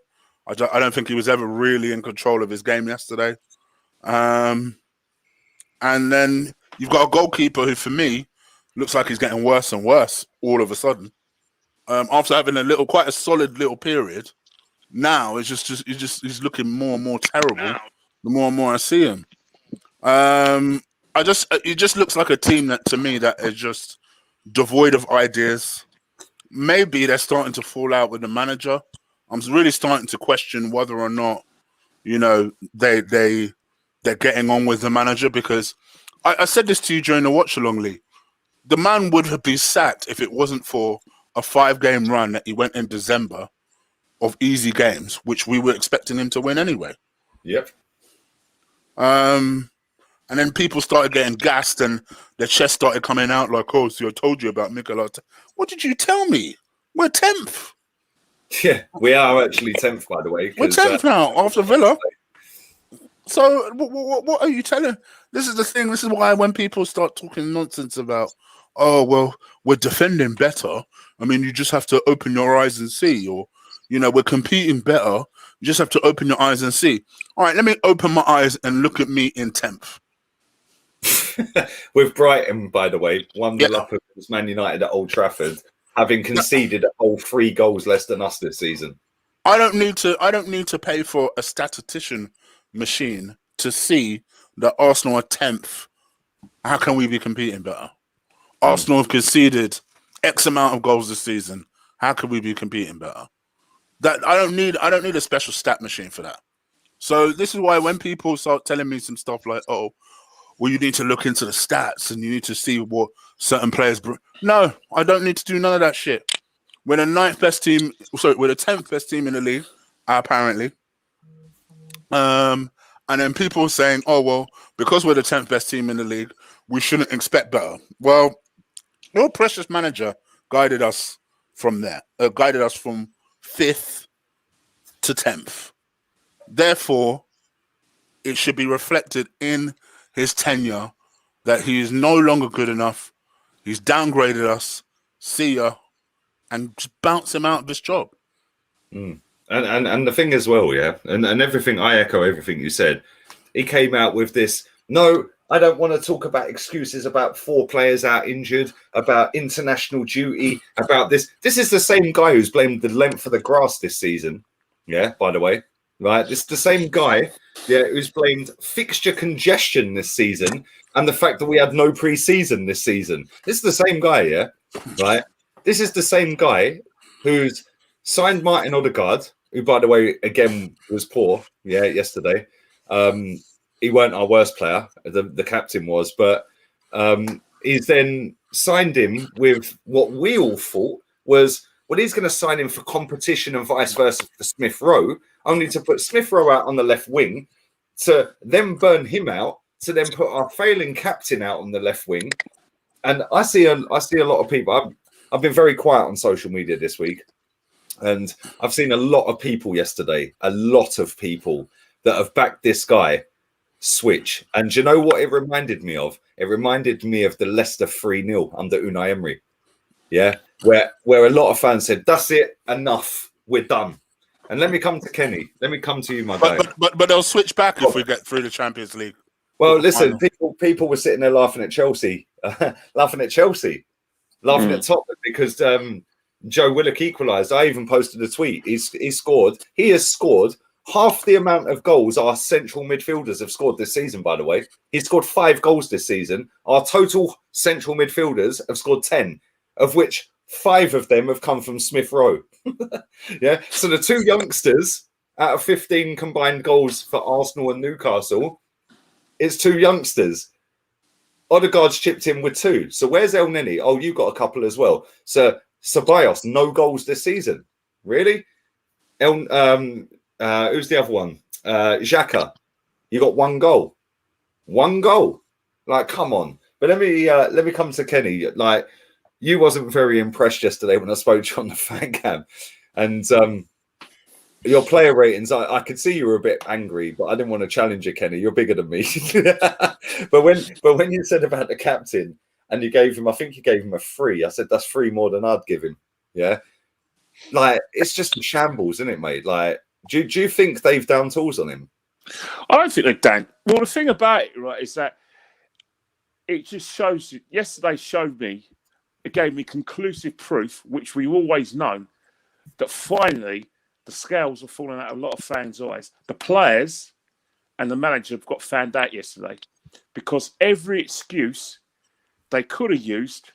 I don't think he was ever really in control of his game yesterday. And then you've got a goalkeeper who, for me, looks like he's getting worse and worse all of a sudden. After having quite a solid little period, now it's he's looking more and more terrible. The more and more I see him. It just looks like a team that, to me, that is just devoid of ideas. Maybe they're starting to fall out with the manager. I'm really starting to question whether or not, you know, they're getting on with the manager, because I said this to you during the watch along, Lee. The man would have been sacked if it wasn't for a 5-game run that he went in December of easy games, which we were expecting him to win anyway. Yep. And then people started getting gassed and their chest started coming out like, oh, so I told you about Mikel Arteta. What did you tell me? We're 10th. Yeah, we are actually 10th, by the way. We're 10th now after Villa. So what are you telling? This is the thing. This is why when people start talking nonsense about, oh, well, we're defending better. I mean, you just have to open your eyes and see. Or, you know, we're competing better. You just have to open your eyes and see. All right, let me open my eyes and look at me in 10th. With Brighton, by the way, 1-0 up against Man United at Old Trafford, having conceded a whole 3 goals less than us this season. I don't need to pay for a statistician machine to see that Arsenal are 10th. How can we be competing better? Arsenal have conceded X amount of goals this season. How can we be competing better? That I don't need a special stat machine for that. So this is why when people start telling me some stuff like, oh, well, you need to look into the stats and you need to see what certain players bring. No, I don't need to do none of that shit. We're the 9th best team. Sorry, we're the 10th best team in the league, apparently. And then people saying, oh, well, because we're the 10th best team in the league, we shouldn't expect better. Well, your precious manager guided us from there, guided us from 5th to 10th. Therefore, it should be reflected in his tenure that he is no longer good enough. He's downgraded us. See ya. And just bounce him out of this job. And the thing as well, yeah, and everything, I echo everything you said. He came out with this, no, I don't want to talk about excuses about 4 players out injured, about international duty, about this. This is the same guy who's blamed the length of the grass this season. Yeah, by the way, right? It's the same guy, yeah, who's blamed fixture congestion this season and the fact that we had no pre-season this season. This is the same guy, yeah, right? This is the same guy who's signed Martin Odegaard, who, by the way, again, was poor, yeah, yesterday. He weren't our worst player, the captain was, but he's then signed him with what we all thought was, well, he's going to sign him for competition and vice versa for Smith Rowe, only to put Smith Rowe out on the left wing, to then burn him out, to then put our failing captain out on the left wing. And I see a lot of people. I've been very quiet on social media this week, and I've seen a lot of people yesterday, a lot of people that have backed this guy switch. And do you know what it reminded me of? It reminded me of the Leicester 3-0 under Unai Emery. Yeah, where a lot of fans said, that's it, enough, we're done. And let me come to Kenny. Let me come to you, my guy. But they'll switch back if we get through the Champions League. Well, listen, people were sitting there laughing at Chelsea. laughing at Tottenham because Joe Willock equalised. I even posted a tweet. He scored. He has scored half the amount of goals our central midfielders have scored this season, by the way. He's scored 5 goals this season. Our total central midfielders have scored 10, of which 5 of them have come from Smith Rowe. Yeah. So the 2 youngsters out of 15 combined goals for Arsenal and Newcastle, it's 2 youngsters. Odegaard's chipped in with 2. So where's El Neni? Oh, you got a couple as well. So Ceballos, no goals this season. Really? Who's the other one? Xhaka. You got 1 goal. 1 goal. Like, come on. But let me come to Kenny. Like, you wasn't very impressed yesterday when I spoke to you on the fan cam. And your player ratings, I could see you were a bit angry, but I didn't want to challenge you, Kenny. You're bigger than me. but when you said about the captain and you gave him, I think you gave him a 3. I said that's 3 more than I'd give him. Yeah, like it's just a shambles, isn't it, mate? Like, do you think they've down tools on him? I don't think they've done. Well, the thing about it, right, is that it just shows. Yesterday showed me, it gave me conclusive proof, which we've always known, that finally the scales are falling out of a lot of fans' eyes. The players and the manager have got found out yesterday because every excuse they could have used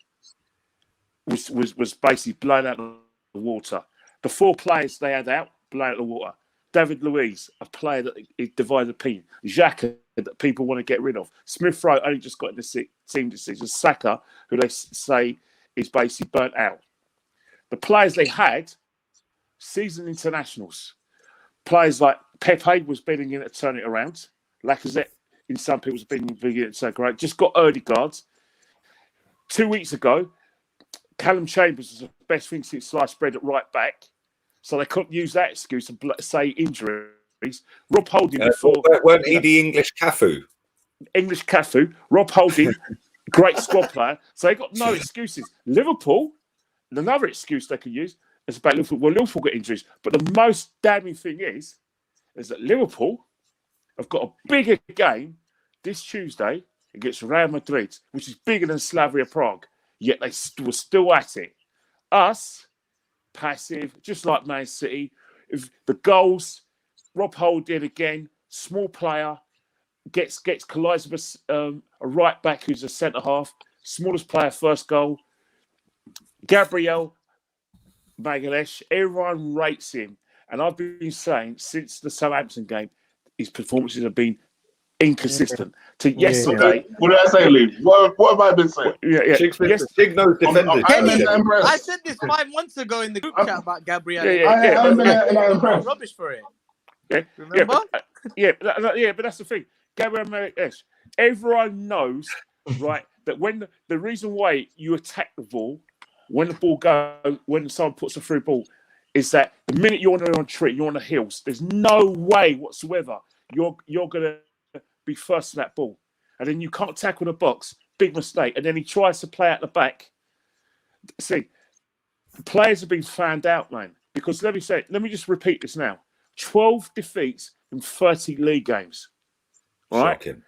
was basically blown out of the water. The 4 players they had out, blown out of the water. David Luiz, a player that is divided opinion. Xhaka, that people want to get rid of. Smith Rowe only just got in the team decision. Saka, who they say is basically burnt out. The players they had, seasoned internationals. Players like Pepe was beginning to turn it around. Lacazette, in some people's opinion, beginning to turn it around. Just got Odegaard. 2 weeks ago, Callum Chambers was the best thing since sliced bread at right back. So they couldn't use that excuse and say injuries. Rob Holding before. Weren't he the English Cafu? English Cafu. Rob Holding, great squad player. So they got no excuses. Liverpool, another excuse they could use is about Liverpool. Well, Liverpool got injuries. But the most damning thing is that Liverpool have got a bigger game this Tuesday against Real Madrid, which is bigger than Slavia Prague. Yet they were still at it. Us, passive, just like Man City. If the goals, Rob Holding again, small player, collides with a right back who's a centre half, smallest player, first goal. Gabriel Magalhaes, everyone rates him. And I've been saying since the Southampton game, his performances have been inconsistent. To yesterday. What did I say, Lee? What have I been saying? Chig knows defenders. I said this 5 months ago in the group chat about Gabriel. I'm impressed. Rubbish for it. Remember? But that's the thing. Gabriel Magalhaes, everyone knows, right, that when the reason why you attack the ball, when the ball goes, when someone puts a through ball, is that the minute you're on a tree, you're on the hills, there's no way whatsoever you're going to be first in that ball. And then you can't tackle the box. Big mistake. And then he tries to play out the back. See, the players have been found out, man. Because let me just repeat this now. 12 defeats in 30 league games. All right? Shocking.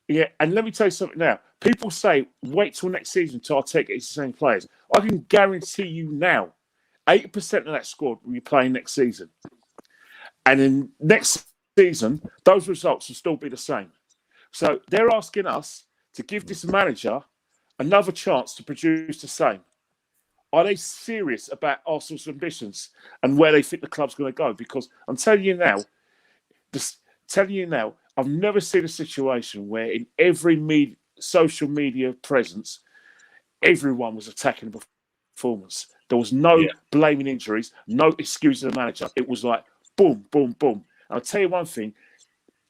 Yeah, and let me tell you something now. People say, wait till next season till Arteta gets the same players. I can guarantee you now, 80% of that squad will be playing next season. And in next season, those results will still be the same. So they're asking us to give this manager another chance to produce the same. Are they serious about Arsenal's ambitions and where they think the club's going to go? Because I'm telling you now, I've never seen a situation where in every social media presence, everyone was attacking the performance. There was no blaming injuries, no excusing the manager. It was like boom, boom, boom. And I'll tell you one thing,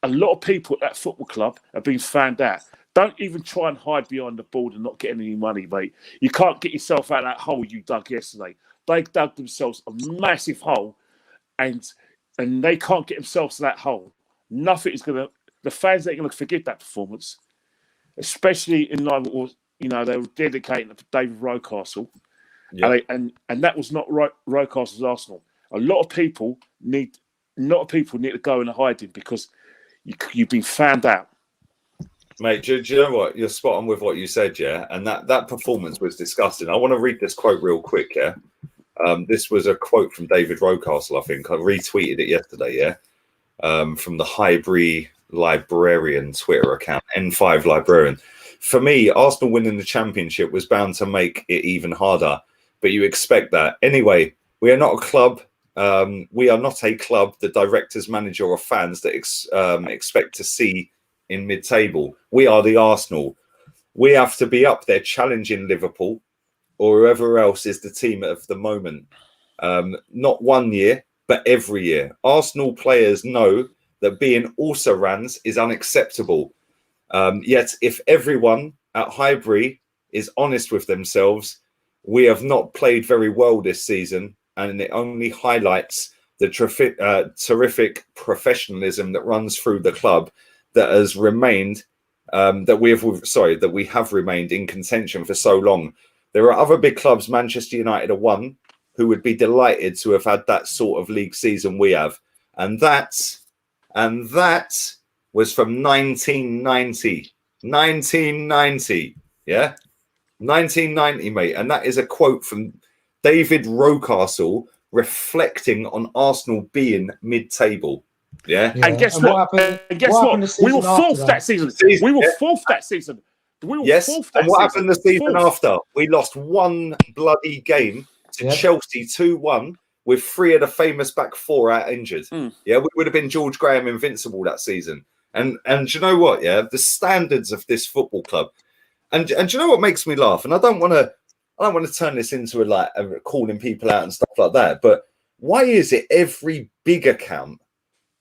a lot of people at that football club have been found out. Don't even try and hide behind the board and not getting any money, mate. You can't get yourself out of that hole you dug yesterday. They dug themselves a massive hole and they can't get themselves to that hole. Nothing is going to... The fans ain't going to forgive that performance, especially in line with, they were dedicating to David Rocastle. Yeah. And that was not Rocastle's Arsenal. A lot of people need to go in a hiding because you've been found out. Mate, do you know what? You're spot on with what you said, yeah? And that performance was disgusting. I want to read this quote real quick, yeah? This was a quote from David Rocastle, I think. I retweeted it yesterday, yeah? From the Highbury Librarian Twitter account, N5 Librarian. For me, Arsenal winning the championship was bound to make it even harder, but you expect that. Anyway, we are not a club. We are not a club, the directors, manager, or fans that expect to see in mid-table. We are the Arsenal. We have to be up there challenging Liverpool or whoever else is the team of the moment. Not one year, but every year. Arsenal players know that being also rans is unacceptable. Yet if everyone at Highbury is honest with themselves, we have not played very well this season, and it only highlights the terrific professionalism that runs through the club that has remained, that we have remained in contention for so long. There are other big clubs, Manchester United are one, who would be delighted to have had that sort of league season we have. And that was from 1990. 1990, yeah? 1990, mate. And that is a quote from David Rocastle reflecting on Arsenal being mid-table. Yeah. And guess what? We were fourth that season. We were fourth that season. Yes. And what happened the season after? We lost one bloody game to Chelsea 2-1 with 3 of the famous back 4 out injured. Yeah, we would have been George Graham invincible that season. And you know what? Yeah, the standards of this football club. And you know what makes me laugh? And I don't want to turn this into a calling people out and stuff like that. But why is it every big account,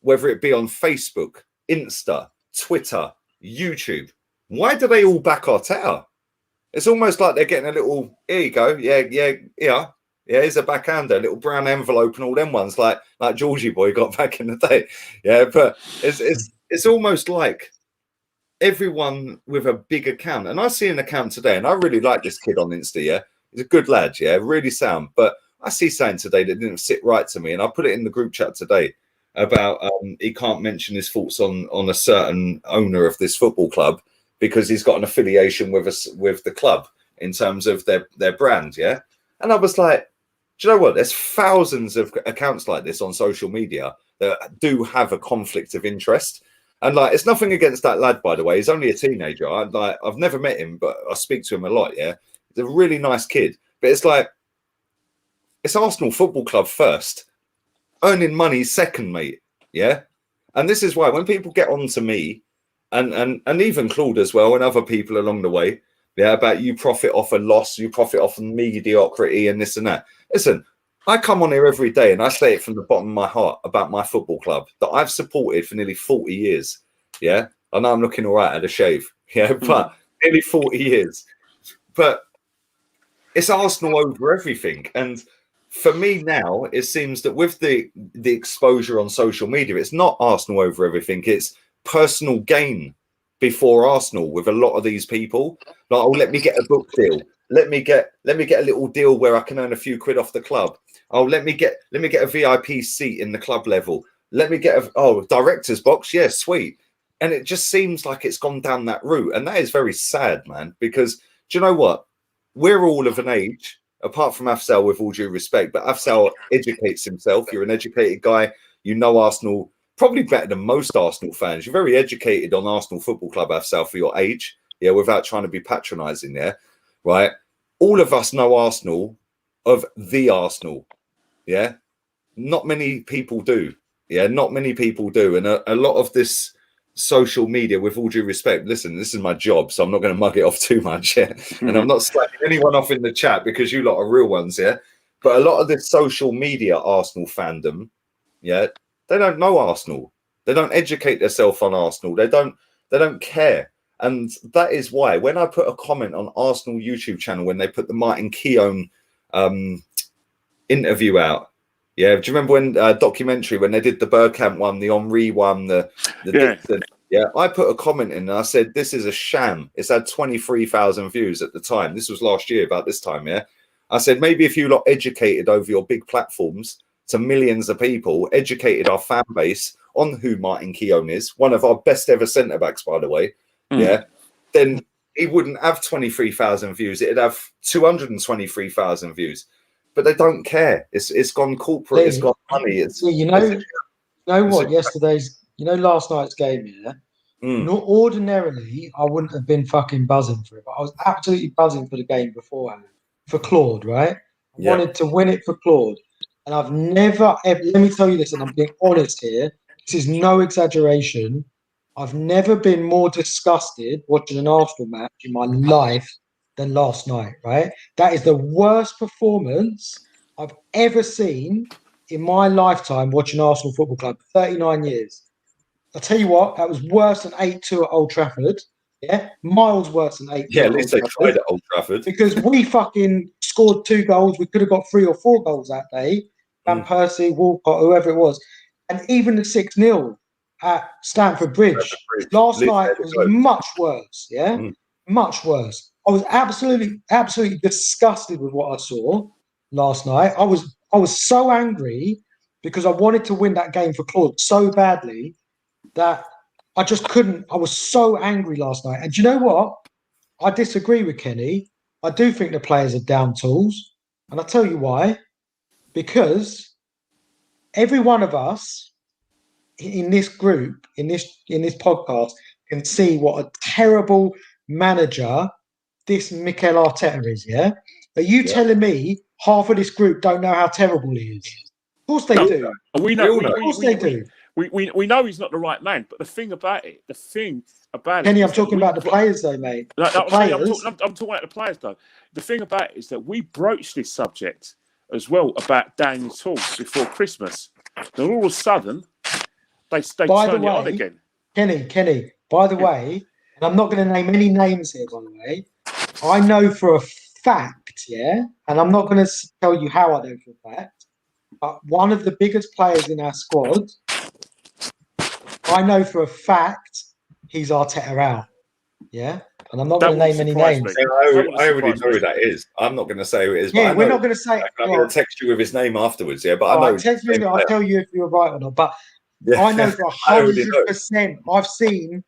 whether it be on Facebook, Insta, Twitter, YouTube, why do they all back Arteta? It's almost like they're getting a little, here you go, yeah, here's a backhander, a little brown envelope and all them ones like Georgie boy got back in the day. Yeah, but it's almost like everyone with a big account. And I see an account today, and I really like this kid on Insta, yeah. He's a good lad, yeah, really sound. But I see something today that didn't sit right to me, and I put it in the group chat today about he can't mention his thoughts on a certain owner of this football club because he's got an affiliation with the club in terms of their brand, yeah. And I was like, do you know what? There's thousands of accounts like this on social media that do have a conflict of interest. And it's nothing against that lad, by the way. He's only a teenager. I've never met him, but I speak to him a lot, yeah. He's a really nice kid. But it's Arsenal Football Club first. Earning money second, mate. Yeah. And this is why when people get on to me and even Claude as well and other people along the way, yeah, about you profit off a loss, you profit off mediocrity and this and that. Listen, I come on here every day and I say it from the bottom of my heart about my football club that I've supported for nearly 40 years. Yeah. I know I'm looking all right at a shave. Yeah. But nearly 40 years. But it's Arsenal over everything. And for me now, it seems that with the exposure on social media, it's not Arsenal over everything. It's personal gain before Arsenal with a lot of these people. Like, oh, let me get a book deal. Let me get a little deal where I can earn a few quid off the club. Oh, let me get a VIP seat in the club level. Let me get director's box. Yeah, sweet. And it just seems like it's gone down that route. And that is very sad, man, because do you know what? We're all of an age, apart from Afsal, with all due respect, but Afsal educates himself. You're an educated guy. You know Arsenal probably better than most Arsenal fans. You're very educated on Arsenal Football Club, Afsal, for your age. Yeah, without trying to be patronising there, right? All of us know Arsenal of the Arsenal. Yeah, not many people do. Yeah, not many people do. And a lot of this social media, with all due respect, listen, this is my job, so I'm not going to mug it off too much. Yeah, and I'm not slapping anyone off in the chat because you lot are real ones. Yeah, but a lot of this social media Arsenal fandom, yeah, they don't know Arsenal. They don't educate themselves on Arsenal. They don't care. And that is why when I put a comment on Arsenal YouTube channel, when they put the Martin Keown interview out, yeah, do you remember when documentary when they did the Bergkamp one, the Henry one, the Dixon? Yeah, I put a comment in and I said this is a sham. It's had 23,000 views at the time. This was last year about this time. Yeah, I said maybe if you lot educated over your big platforms to millions of people, educated our fan base on who Martin Keown is, one of our best ever centre backs, by the way. yeah, then he wouldn't have 23,000 views. It'd have 223,000 views. But they don't care. It's gone corporate. It's got money. It's you know what? Last night's game, yeah. Not ordinarily, I wouldn't have been fucking buzzing for it, but I was absolutely buzzing for the game beforehand for Claude, right? I wanted to win it for Claude, and I've never ever. Let me tell you this, and I'm being honest here. This is no exaggeration. I've never been more disgusted watching an Arsenal match in my life than last night, right? That is the worst performance I've ever seen in my lifetime watching Arsenal Football Club, 39 years. I'll tell you what, that was worse than 8-2 at Old Trafford. Yeah, miles worse than 8-2 at least they tried at Old Trafford. Because we fucking scored 2 goals. We could have got 3 or 4 goals that day. Van Persie, Walcott, whoever it was. And even the 6-0 at Stamford Bridge last night was much worse, yeah? Much worse. I was absolutely disgusted with what I saw last night. I was so angry because I wanted to win that game for Claude so badly that I just couldn't. I was so angry last night. And do you know what? I disagree with Kenny. I do think the players are down tools. And I'll tell you why. Because every one of us in this group, in this podcast, can see what a terrible manager this Mikel Arteta is, yeah? Are you telling me half of this group don't know how terrible he is? Of course they do. We know. Of course they do. We know he's not the right man, but the thing about it, Kenny, I'm talking about the players though, mate. I'm talking about the players though. The thing about it is that we broached this subject as well about Daniel Tools before Christmas. Then all of a sudden, they turn it on again. Kenny, by the way, and I'm not going to name any names here, by the way, I know for a fact, yeah, and I'm not going to tell you how I know for a fact, but one of the biggest players in our squad, I know for a fact he's Arteta out. Yeah? And I'm not going to name any names. Yeah, I already know who that is. I'm not going to say who it is. Yeah, we're not going to say. I'm going to text you with his name afterwards. Yeah, but I know. Text me. I'll tell you if you're right or not. But I know for 100%. I've seen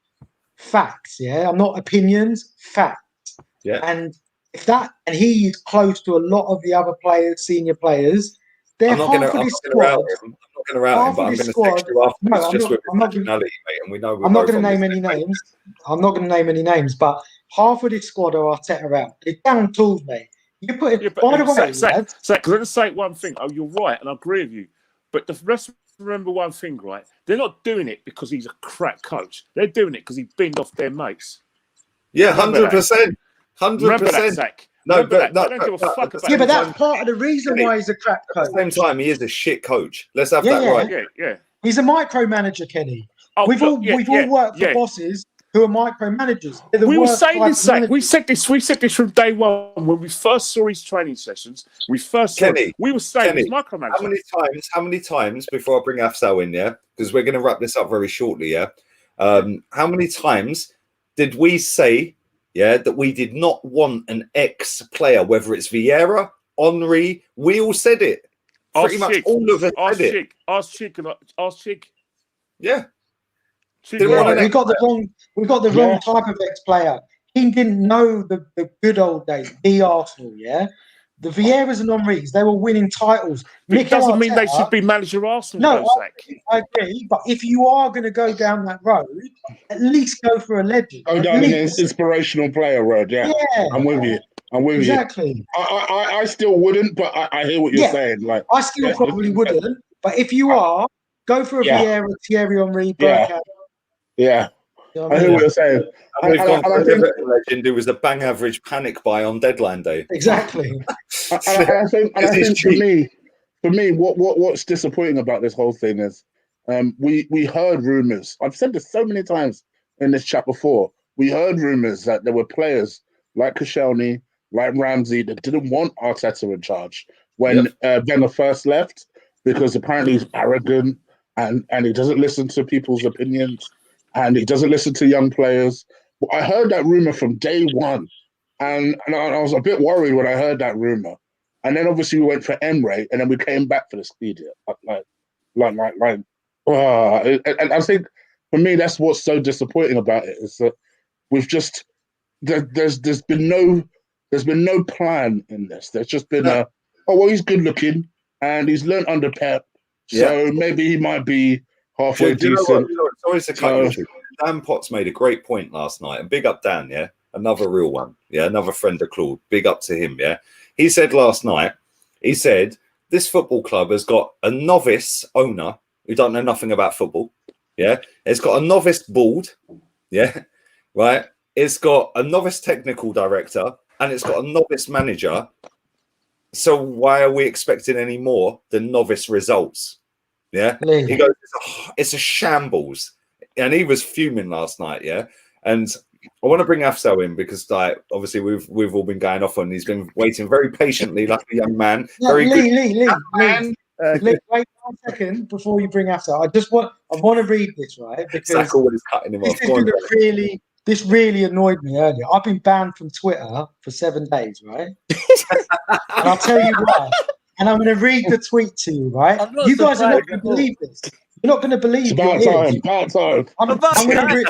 facts. Yeah, I'm not opinions. Facts. Yeah. And he is close to a lot of the other players, senior players. I'm not going to route him. I'm not going to text you afterwards just with his nationality, mate. And we know. I'm not going to name any names. I'm not going to name any names, but half of this squad are Arteta out. They're down tools, mate. You put it. By the way, Zach, let us say one thing. Oh, you're right, and I agree with you. But the rest remember one thing, right? They're not doing it because he's a crap coach. They're doing it because he binned off their mates. Yeah, 100%. 100%. Zach. No, but I don't give a fuck about but that's part of the reason why he's a crap coach. At the same time, he is a shit coach. Let's have that right. Yeah. He's a micromanager, Kenny. We've all worked for bosses who are micromanagers. We were saying this, Zach. We said this from day one when we first saw his training sessions. We were saying he's micromanager. How many times before I bring Afsal in, yeah? Because we're going to wrap this up very shortly, yeah? How many times did we say, yeah, that we did not want an ex-player, whether it's Vieira, Henry, we all said it. Pretty much all of us said it. Ask Chig. Yeah. We got the wrong type of ex-player. He didn't know the good old days, the Arsenal, yeah? The Vieiras and Henrys, they were winning titles. It doesn't mean they should be manager Arsenal. No, I agree. But if you are going to go down that road, at least go for a legend. Oh, down an inspirational player road, yeah. I'm with you. Exactly. I still wouldn't, but I hear what you're saying. Like, I still probably wouldn't. But if you are, go for a Vieira, Thierry Henry, Bergkamp. Yeah. I hear what you're saying. And we've gone for a legend who was a bang average panic buy on deadline day. Exactly. I think for me, what's disappointing about this whole thing is we heard rumours. I've said this so many times in this chat before. We heard rumours that there were players like Koscielny, like Ramsey, that didn't want Arteta in charge when Wenger first left because apparently he's arrogant and he doesn't listen to people's opinions. And he doesn't listen to young players. I heard that rumor from day one, and I was a bit worried when I heard that rumor. And then obviously we went for Emre, and then we came back for the Speedia. And I think for me that's what's so disappointing about it is that we've just there's been no plan in this. There's just been he's good looking and he's learned under Pep, so maybe he might be halfway decent. Sorry to cut you. Dan Potts made a great point last night, and big up Dan, yeah, another real one, yeah, another friend of Claude. Big up to him, yeah. He said last night, this football club has got a novice owner who don't know nothing about football, yeah. It's got a novice board, yeah, right. It's got a novice technical director, and it's got a novice manager. So why are we expecting any more than novice results? Yeah, he goes, it's a shambles, and he was fuming last night. Yeah, and I want to bring Afsal in because, like, obviously we've all been going off on. He's been waiting very patiently, like a young man. Lee, wait 1 second before you bring Afsal. I want to read this, right? Because Zach always cutting him off. This really annoyed me earlier. I've been banned from Twitter for 7 days, right? And I'll tell you why. And I'm going to read the tweet to you, right? You guys are not going to believe this. You're not going to believe it. About time. I'm going to read.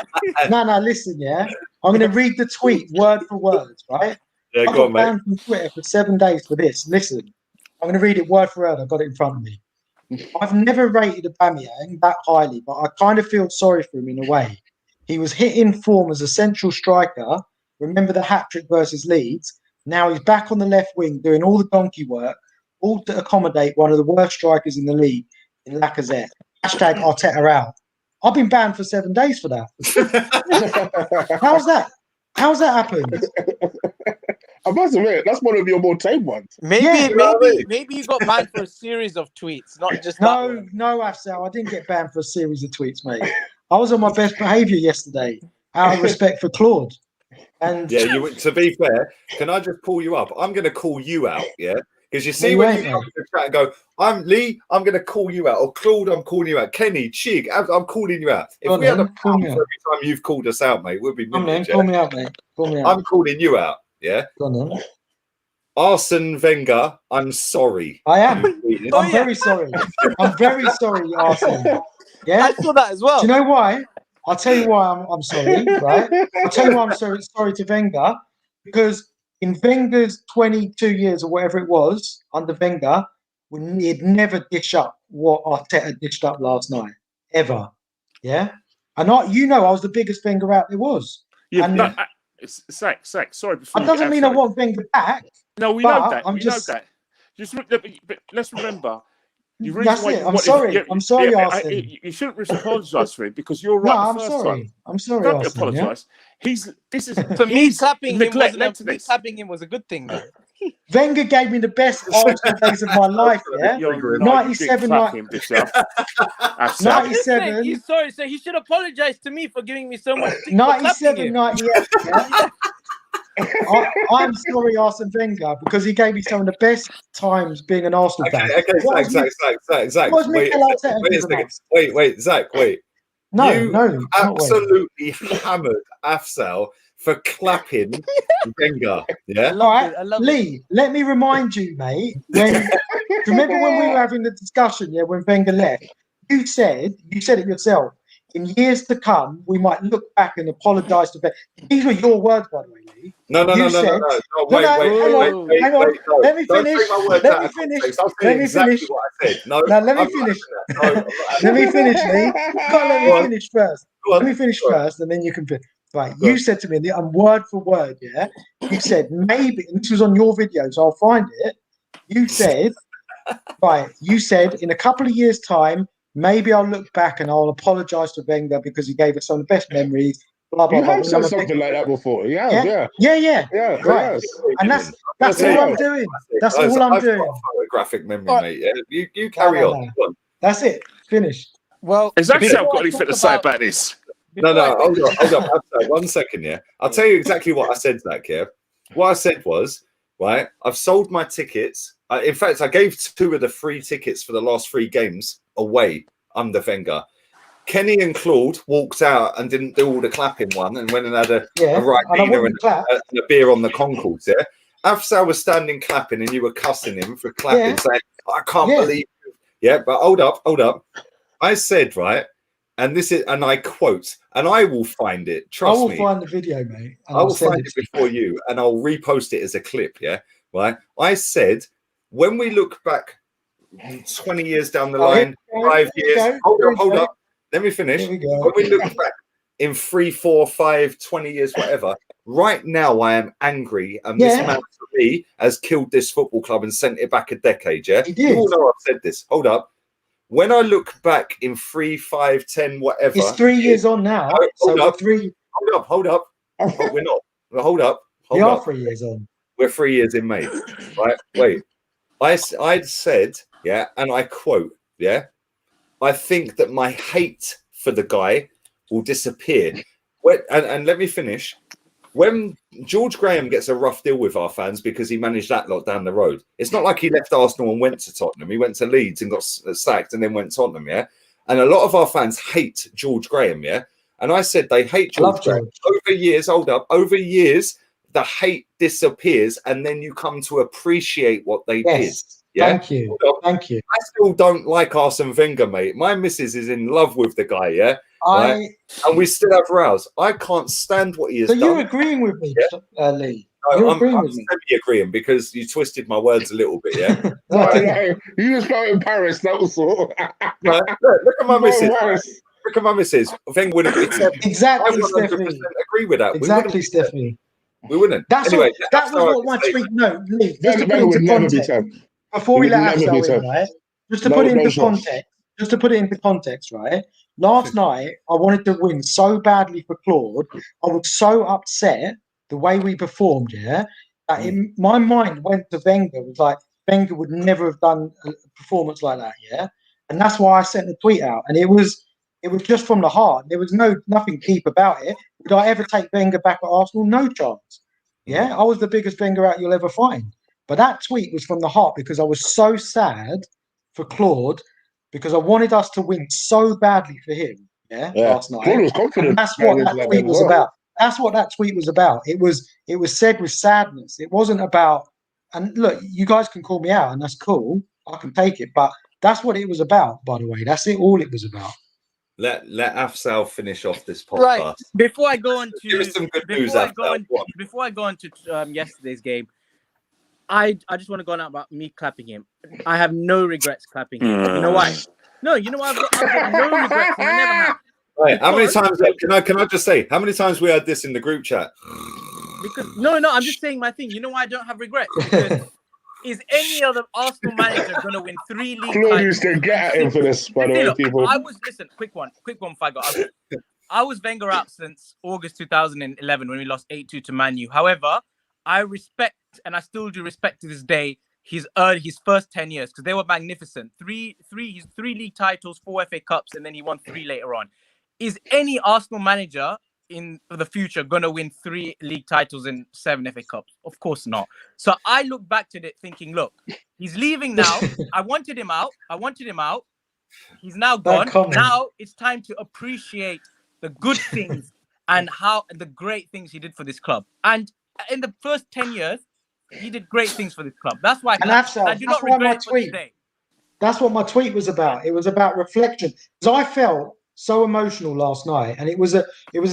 No, listen, yeah. I'm going to read the tweet word for word, right? Yeah, I go on, got banned from Twitter for 7 days for this. Listen, I'm going to read it word for word. I've got it in front of me. I've never rated Aubameyang that highly, but I kind of feel sorry for him in a way. He was hitting form as a central striker. Remember the hat-trick versus Leeds? Now he's back on the left wing doing all the donkey work, all to accommodate one of the worst strikers in the league in Lacazette. Hashtag Arteta out. I've been banned for 7 days for that. How's that? How's that happened? I must admit, that's one of your more tame ones. Maybe you got banned for a series of tweets, not just that one. No, Afsal, I didn't get banned for a series of tweets, mate. I was on my best behaviour yesterday, out of respect for Claude. And yeah, to be fair, can I just call you up? I'm going to call you out, yeah? Because you see when you come to the chat and go, I'm Lee, I'm going to call you out. Or Claude, I'm calling you out. Kenny, Chig, I'm calling you out. If we had a pound for every time you've called us out, mate, we'd be millions. Call me out, mate. Call me out. I'm calling you out, yeah? Go on, then. Arsene Wenger, I'm sorry. I am. I'm very sorry. I'm very sorry, Arsene. Yeah? I saw that as well. Do you know why? I'll tell you why I'm sorry, right? I'll tell you why I'm sorry to Wenger, because in Wenger's 22 years or whatever it was under Wenger, he'd never dish up what Arteta dished up last night, ever. Yeah? And I was the biggest Wenger out there was. Yeah, and no, Zach, sorry. That doesn't mean I want Wenger back. No, we know that. We know that. But let's remember. That's it. I'm sorry. I'm sorry, Arsene. You shouldn't apologise for it because you're right. No, I'm sorry. I'm sorry. Don't apologise. This is for me. Clapping him was a good thing, though. Wenger gave me the best Arsenal days of my life. Yeah, 97, 97. He's sorry, so he should apologise to me for giving me so much. 97, 98. Yeah? I'm sorry, Arsene Wenger, because he gave me some of the best times being an Arsenal fan. Okay, Zach. Wait, Zach, wait. No, absolutely hammered Afsal for clapping Wenger. Yeah. All right, Lee, let me remind you, mate. Remember when we were having the discussion, when Wenger left, you said it yourself. In years to come, we might look back and apologise to Wenger. These were your words, by the way, Lee. No. Wait. Hang on. Let me finish. Let me finish. What I said. No, let me finish. Let me finish, Lee. You can't let me finish first. Let me finish first, and then you can finish. Right, you said to me, I'm word for word, yeah? You said, maybe, and this was on your video, so I'll find it. You said, in a couple of years' time, maybe I'll look back and I'll apologise to Wenger because he gave us some of the best memories, blah, blah, you blah. have said something like that before. Yeah. Right. And that's all I'm doing. That's all I'm doing. Photographic memory, mate. Yeah? You carry on. That's it. Finished. Well, has Axel got anything to say about this? No, hold on. 1 second, yeah. I'll tell you exactly what I said, Zach, yeah. What I said was, right, I've sold my tickets. In fact, I gave 2 of the free tickets for the last 3 games away under Wenger. Kenny and Claude walked out and didn't do all the clapping one and went and had a Ribena and a beer on the concourse, yeah. Afsal was standing clapping and you were cussing him for clapping, saying, I can't believe you. Yeah, but hold up. I said, right, and this is, and I quote, and I will find it. I Trust will me. find the video, mate. And I I'll will send find it it before you, and I'll repost it as a clip. Yeah, right. I said, when we look back 20 years down the line, 5 years. Hold up. Let me finish. Here we go. When we look back in 3, 4, 5, 20 years, whatever. Right now, I am angry, and this man for me has killed this football club and sent it back a decade. Yeah, He did. You all know I've said this. Hold up. When I look back in 3, 5, 10, whatever, It's 3 years on now. Hold up. Three. Hold up. Oh, we're not. Hold up. We Hold are up. 3 years on. We're 3 years in May. Right? Wait. I'd said, yeah, and I quote, yeah, I think that my hate for the guy will disappear. And let me finish. When George Graham gets a rough deal with our fans because he managed that lot down the road, it's not like he left Arsenal and went to Tottenham. He went to Leeds and got sacked and then went to Tottenham, yeah? And a lot of our fans hate George Graham, yeah? And I said they hate George Graham. Over years, over years, the hate disappears and then you come to appreciate what they did. Yeah? Thank you. Thank you. I still don't like Arsene Wenger, mate. My missus is in love with the guy, yeah? Right? And we still have rows. I can't stand what he has done. So you're agreeing with me, Lee? No, I'm semi-agreeing because you twisted my words a little bit, yeah? No, you just felt in Paris, that was all. Look at my missus. Look at my missus. Wenger wouldn't accept. Exactly, I 100% Stephanie. agree with that. Exactly, Stephanie. We wouldn't. That was what my tweet. No, Lee, just to put it into context. Before we let Afsal in, right? Just to put it into context. Just to put it into context, right? Last night, I wanted to win so badly for Claude. I was so upset the way we performed, yeah, that in my mind went to Wenger. It was like, Wenger would never have done a performance like that, yeah? And that's why I sent the tweet out. And it was just from the heart. There was nothing deep about it. Would I ever take Wenger back at Arsenal? No chance. Yeah, I was the biggest Wenger out you'll ever find. But that tweet was from the heart because I was so sad for Claude because I wanted us to win so badly for him. Yeah, last night. Claude was confident. And that's what that tweet was about. That's what that tweet was about. It was said with sadness. It wasn't about. And look, you guys can call me out, and that's cool. I can take it. But that's what it was about. By the way, that's it. All it was about. Let Afsal finish off this podcast. Right. Before I go on to give us some good news, before I go on to yesterday's game, I just want to go on about me clapping him. I have no regrets clapping him. You know why? No, you know why? I've got no regrets. And I never have. Right, how many times can I just say how many times we had this in the group chat? Because no, I'm just saying my thing. You know why I don't have regrets? Because is any other Arsenal manager going to win 3 league titles? Claude used to get at him for this, by the way, people. Quick one, Figo. I was Wenger out since August 2011 when we lost 8-2 to Man U. However, I respect, and I still do respect to this day, his first 10 years because they were magnificent. Three league titles, 4 FA Cups, and then he won 3 later on. Is any Arsenal manager in the future going to win 3 league titles and 7 FA Cups? Of course not. So I look back to it thinking, look, he's leaving now. I wanted him out. He's now gone. Now it's time to appreciate the good things and the great things he did for this club. And in the first 10 years, he did great things for this club. That's why I do not regret it for today. That's what my tweet was about. It was about reflection. Because I felt so emotional last night, and it was a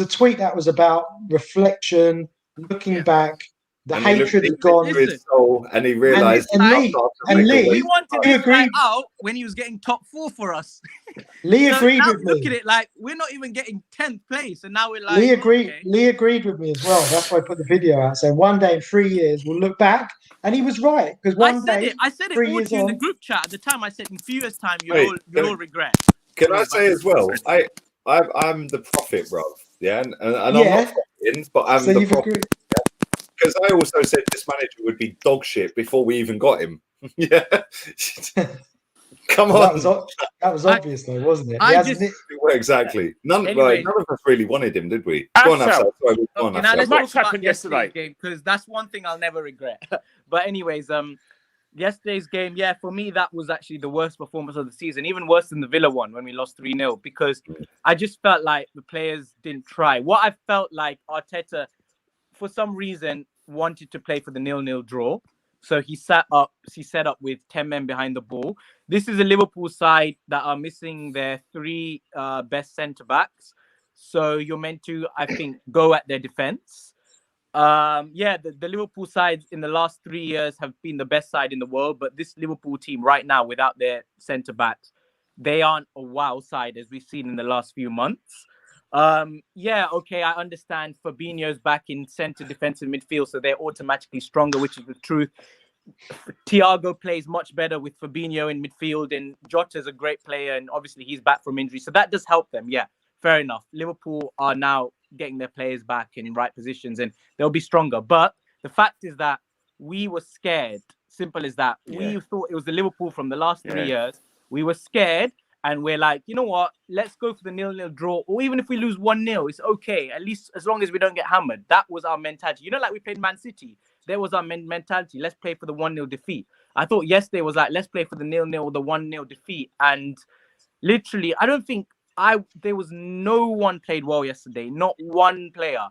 tweet that was about reflection, looking back. The hatred had gone. His soul, and he realised. And Lee, we wanted this guy out when he was getting top 4 for us. Lee agreed with me. Look at it, like we're not even getting 10th place, and now we're like. Lee agreed with me as well. That's why I put the video out saying one day in 3 years we'll look back, and he was right because I said it all to you in the group chat at the time. I said in a few years' time you'll all regret. Can I say as well? I'm the prophet, bro. Yeah, and I'm not profiting, but I'm the prophet. Because I also said this manager would be dog shit before we even got him. Yeah. Come on. That was obvious, though, wasn't it? Exactly. None of us really wanted him, did we? Go on, Afsal. Let's talk about yesterday's game because that's one thing I'll never regret. But anyways, yesterday's game, for me, that was actually the worst performance of the season, even worse than the Villa one when we lost 3-0, because I just felt like the players didn't try. What I felt like Arteta, for some reason, wanted to play for the 0-0 draw. So he set up with 10 men behind the ball. this is a Liverpool side that are missing their three best centre backs. So you're meant to, I think, go at their defence. Yeah, the Liverpool sides in the last 3 years have been the best side in the world, but this Liverpool team right now, without their centre backs, they aren't a wow side as we've seen in the last few months. Yeah, okay, I understand Fabinho's back in centre defensive midfield, so they're automatically stronger, which is the truth. Thiago plays much better with Fabinho in midfield, and Jota's a great player, and obviously he's back from injury, so that does help them. Yeah, fair enough. Liverpool are now getting their players back in right positions, and they'll be stronger. But the fact is that we were scared. Simple as that. Yeah. We thought it was the Liverpool from the last 3 years. We were scared, and we're like, you know what? Let's go for the 0-0 draw, or even if we lose 1-0, it's okay. At least as long as we don't get hammered. That was our mentality. You know, like we played Man City. There was our mentality. Let's play for the 1-0 defeat. I thought yesterday was like, let's play for the 0-0 or the 1-0 defeat. And literally, I don't think there was no one played well yesterday. Not one player.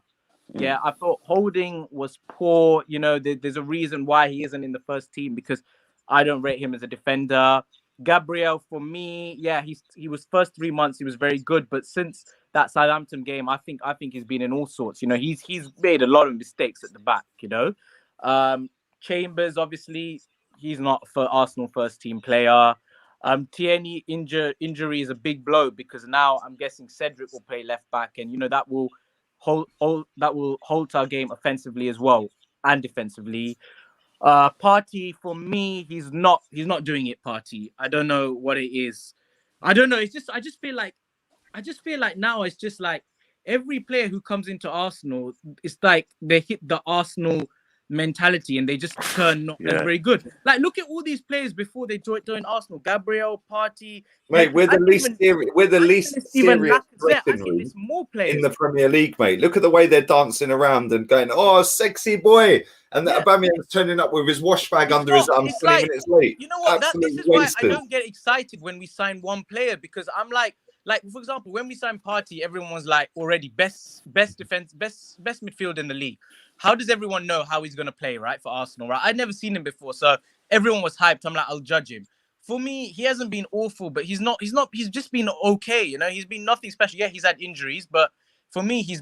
Yeah, I thought Holding was poor. You know, there's a reason why he isn't in the first team, because I don't rate him as a defender. Gabriel, for me, yeah, he was first 3 months, he was very good, but since that Southampton game, I think he's been in all sorts. You know, he's made a lot of mistakes at the back. You know, Chambers, obviously, he's not for Arsenal first team player. Tierney injury is a big blow, because now I'm guessing Cedric will play left back, and you know that will halt our game offensively as well and defensively. Partey, for me, he's not doing it. Partey, I don't know what it is. I don't know. It's just I just feel like now it's just like every player who comes into Arsenal, it's like they hit the Arsenal mentality and they just turn not as very good. Like, look at all these players before they joined Arsenal. Gabriel, Partey. Mate, we're the least serious there's more players in the Premier League, mate. Look at the way they're dancing around and going, "Oh, sexy boy," and Aubameyang's turning up with his wash bag under his arm 20 minutes late. You know what? This is why I don't get excited when we sign one player, because I'm like, for example, when we signed Partey, everyone was like already best defense, best midfield in the league. How does everyone know how he's going to play, right, for Arsenal, right? I'd never seen him before, so everyone was hyped. I'm like, I'll judge him. For me, he hasn't been awful, but he's just been okay, you know? He's been nothing special. Yeah, he's had injuries, but for me, he's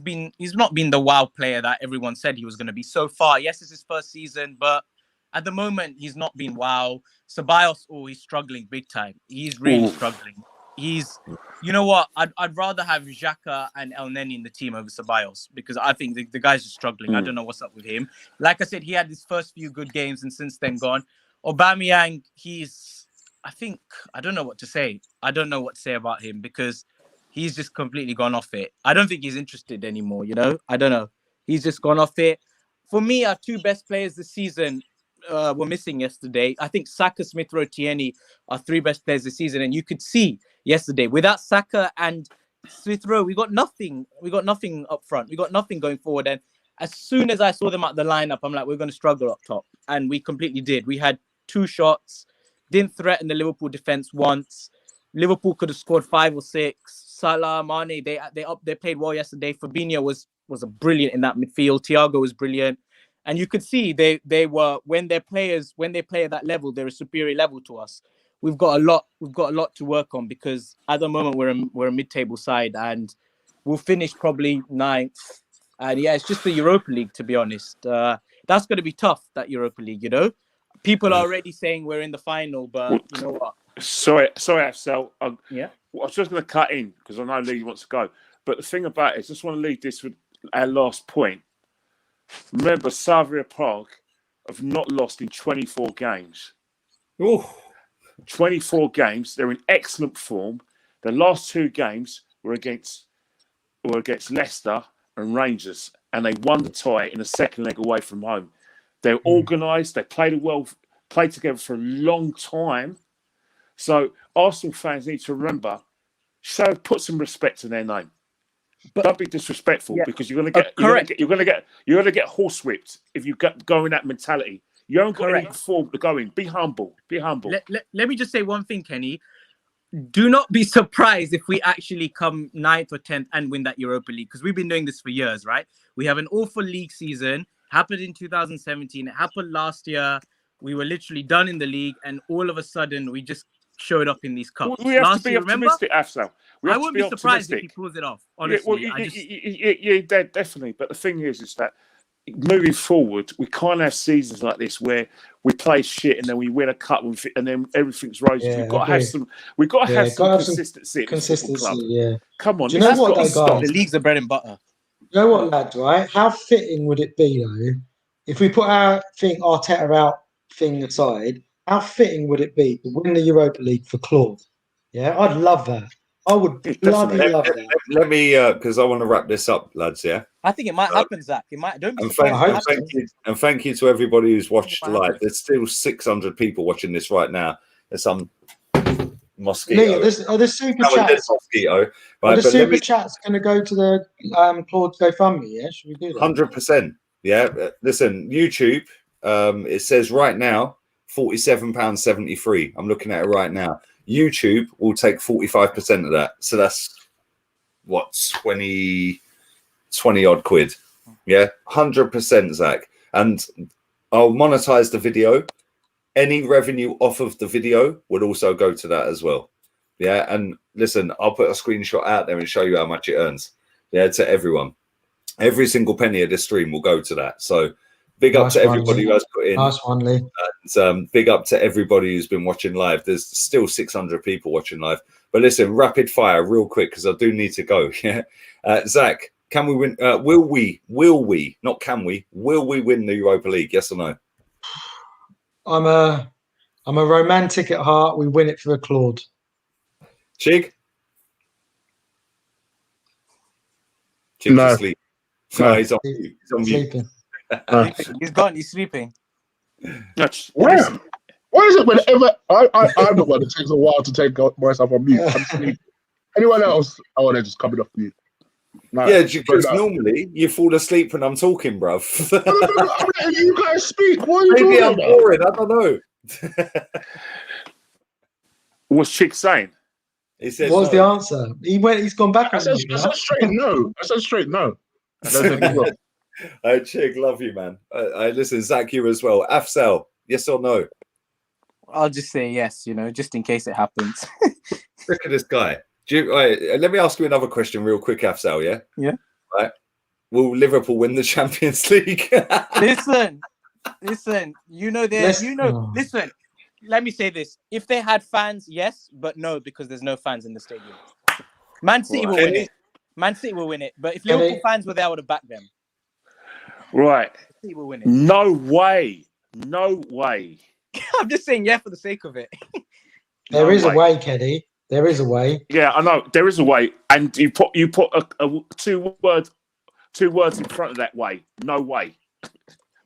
not been the wow player that everyone said he was going to be so far. Yes, it's his first season, but at the moment, he's not been wow. Ceballos, he's struggling big time. He's really struggling. You know what? I'd rather have Xhaka and El Neni in the team over Ceballos, because I think the guy's just struggling. I don't know what's up with him. Like I said, he had his first few good games and since then gone. Aubameyang, I don't know what to say. I don't know what to say about him, because he's just completely gone off it. I don't think he's interested anymore, you know? I don't know. He's just gone off it. For me, our two best players this season were missing yesterday. I think Saka, Smith Rowe, Tierney are three best players this season, and you could see yesterday without Saka and Smith Rowe, we got nothing. We got nothing up front. We got nothing going forward. And as soon as I saw them at the lineup, I'm like, we're going to struggle up top, and we completely did. We had 2 shots, didn't threaten the Liverpool defense once. Liverpool could have scored 5 or 6. Salah, Mane, they played well yesterday. Fabinho was brilliant in that midfield. Thiago was brilliant. And you could see they were, when they play at that level, they're a superior level to us. We've got a lot to work on, because at the moment we're a mid-table side, and we'll finish probably 9th. And yeah, it's just the Europa League, to be honest. That's going to be tough, that Europa League, you know. People are already saying we're in the final, but you know what? Sorry, Afsel. I was just going to cut in because I know Lee wants to go. But the thing about it is, I just want to leave this with our last point. Remember, Slavia Prague have not lost in 24 games. 24 games. They're in excellent form. The last 2 games were against Leicester and Rangers, and they won the tie in the second leg away from home. They're organised. They played together for a long time. So Arsenal fans need to remember, put some respect in their name. But don't be disrespectful, because you're gonna get horsewhipped if you go in that mentality. You haven't got any form to go in. Be humble. Let me just say one thing, Kenny. Do not be surprised if we actually come 9th or 10th and win that Europa League, because we've been doing this for years, right? We have an awful league season. Happened in 2017. It happened last year. We were literally done in the league, and all of a sudden we just showing up in these cups. We have Last to be year, remember? optimistic, Afsal. We I have to wouldn't be be surprised if optimistic. he pulls it off. Yeah, Honestly, well, I just yeah, definitely. But the thing is that moving forward, we can't have seasons like this where we play shit and then we win a cup and then everything's roses. Yeah, We've got to agree. have some. We've got to Yeah, have some gotta have some consistency at this football club. Consistency, yeah. Come on, Do you know this has what, got to though, stop. the guys? league's the bread and butter. You know what, lads, right? How fitting would it be, though, if we put our Arteta out thing aside, how fitting would it be to win the Europa League for Claude? Yeah, I'd love that. I would bloody Definitely. love that. Let me, because I want to wrap this up, lads. Yeah. I think it might happen, Zach. It might. Don't be And surprised. thank you to everybody who's watched might happen. live. There's still 600 people watching this right now. There's some mosquito. Lee, are the super That was chats? this mosquito. Are Right, the but let super me chats going to go to the Claude GoFundMe? Yeah, should we do that? 100%. Yeah. Listen, YouTube. It says right now £47.73. I'm looking at it right now. YouTube will take 45% of that. So that's what 20 odd quid. Yeah, 100%, Zach. And I'll monetize the video. Any revenue off of the video would also go to that as well. Yeah, and listen, I'll put a screenshot out there and show you how much it earns. Yeah, to everyone. Every single penny of this stream will go to that. So big up to everybody who has put in. Nice one, Lee. And big up to everybody who's been watching live. There's still 600 people watching live. But listen, rapid fire, real quick, because I do need to go. Yeah, Zach, can we win? Will we? Not can we? Will we win the Europa League? Yes or no? I'm a romantic at heart. We win it for a Claude. Chig? Chig's No. asleep. No, he's on mute. He's on mute. Sleeping. He's gone. He's sleeping. Why is it whenever I'm the one that takes a while to take myself on mute? I'm sleeping. Anyone else? Oh, they're just coming off mute. No, Yeah, because normally you fall asleep when I'm talking, bruv. I'm letting you guys speak. What are you Maybe talking I'm about? boring. I don't know. What's Chick saying? He says What was no. the answer? He's gone back I on said you. now. straight no. I said straight no. I don't think it will. Hey, Chig, love you, man. Listen, Zach, you as well. Afsel, yes or no? I'll just say yes. Just in case it happens. Look at this guy. Let me ask you another question real quick, Afsal, yeah? Yeah. Right. Will Liverpool win the Champions League? Listen. Listen. Listen. Let me say this. If they had fans, yes, but no, because there's no fans in the stadium. Man City will win it. Man City will win it. But if Liverpool fans were there, I would have backed them. Right. City will win it. No way. No way. I'm just saying yeah for the sake of it. There is a way, Keddy. There is a way. Yeah, I know there is a way, and you put two words in front of that way. No way.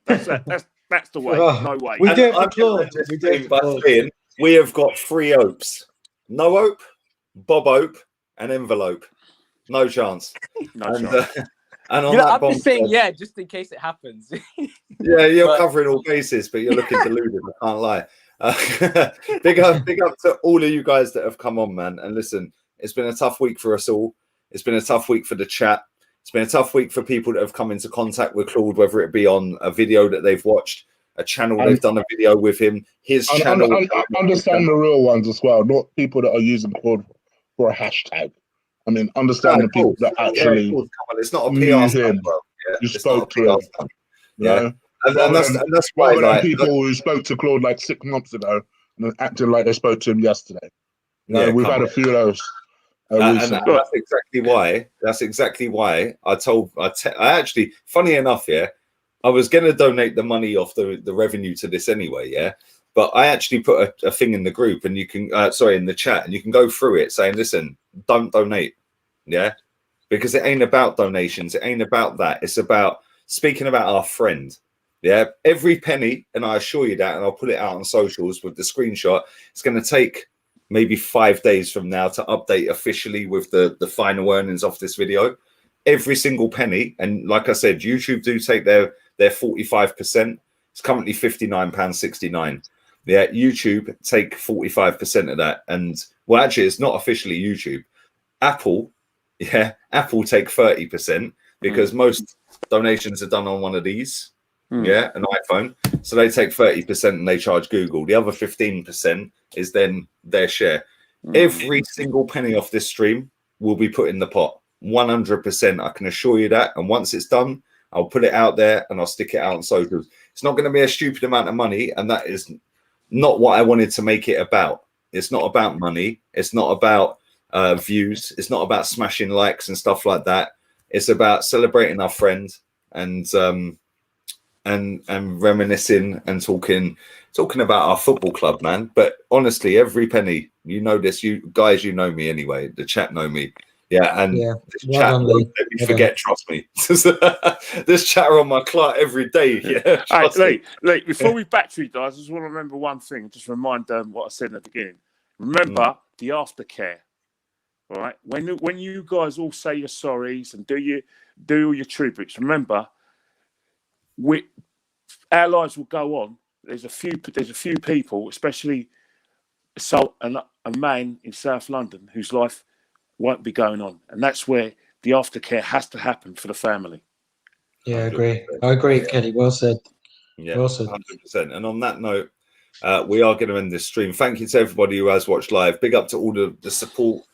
That's the way. Oh, No way. We do it for I'm Claude. just We do it for Claude. saying, we have got 3 Opes. No Ope, Bob Ope, and Envelope. No chance. No chance. And on that I'm bomb, just saying yeah, just in case it happens. yeah, you're But- covering all bases, but you're looking deluded. I can't lie. Big up to all of you guys that have come on, man. And listen, it's been a tough week for us all. It's been a tough week for the chat. It's been a tough week for people that have come into contact with Claude, whether it be on a video that they've watched, a channel they've done a video with him, his channel. I understand the real ones as well, not people that are using Claude for a hashtag. I mean, understand the people that actually come on, it's not a knew PR stunt, him. bro. Yeah, You it's not a spoke to PR him. stunt. Yeah. Yeah. And that's why, Rather than like, people who spoke to Claude like 6 months ago and then acting like they spoke to him yesterday. yeah, We've come had on. a few of those. And recently. that's exactly why. That's exactly why I actually, funny enough, yeah, I was going to donate the money off the revenue to this anyway, yeah. But I actually put a thing in the group, and you can, in the chat, and you can go through it saying, listen, don't donate, yeah, because it ain't about donations. It ain't about that. It's about speaking about our friend, yeah. Every penny, and I assure you that, and I'll put it out on socials with the screenshot. It's going to take maybe 5 days from now to update officially with the final earnings off this video. Every single penny, and like I said, YouTube do take their 45%. It's currently £59.69. Yeah, YouTube take 45% of that. And well, actually, it's not officially YouTube. Apple take 30% because most donations are done on one of these. Yeah, an iPhone. So they take 30% and they charge Google. The other 15% is then their share. Every single penny off this stream will be put in the pot. 100%. I can assure you that. And once it's done, I'll put it out there and I'll stick it out on socials. It's not going to be a stupid amount of money. And that is not what I wanted to make it about. It's not about money. It's not about views. It's not about smashing likes and stuff like that. It's about celebrating our friend and reminiscing and talking about our football club, man. But honestly, every penny, you know this, you guys, you know me anyway. The chat know me. Yeah, and this chat won't let me forget, trust me. This chat are on my clock every day. Yeah. Hey, Lee, before we back to you guys, I just want to remember one thing. Just remind what I said in the beginning. Remember the aftercare. All right. When you guys all say your sorries and do all your tributes, remember our lives will go on. There's a few people, especially a man in South London whose life won't be going on, and that's where the aftercare has to happen for the family. Yeah, I agree, Kelly. Well said. Yeah, well said. 100%. And on that note, we are going to end this stream. Thank you to everybody who has watched live. Big up to all the support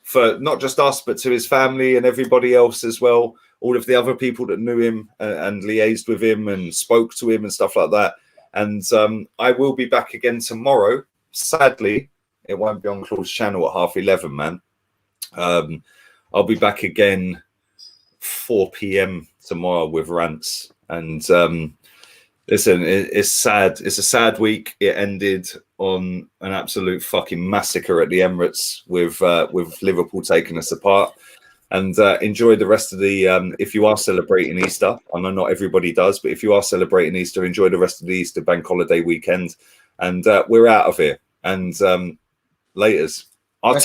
for not just us, but to his family and everybody else as well. All of the other people that knew him and liaised with him and spoke to him and stuff like that. And I will be back again tomorrow. Sadly, it won't be on Claude's channel at 11:30, man. I'll be back again 4 p.m. tomorrow with rants. And listen, it's sad. It's a sad week. It ended on an absolute fucking massacre at the Emirates with Liverpool taking us apart. And enjoy the rest of the, if you are celebrating Easter, I know not everybody does, but if you are celebrating Easter, enjoy the rest of the Easter bank holiday weekend. And we're out of here. And laters. I'll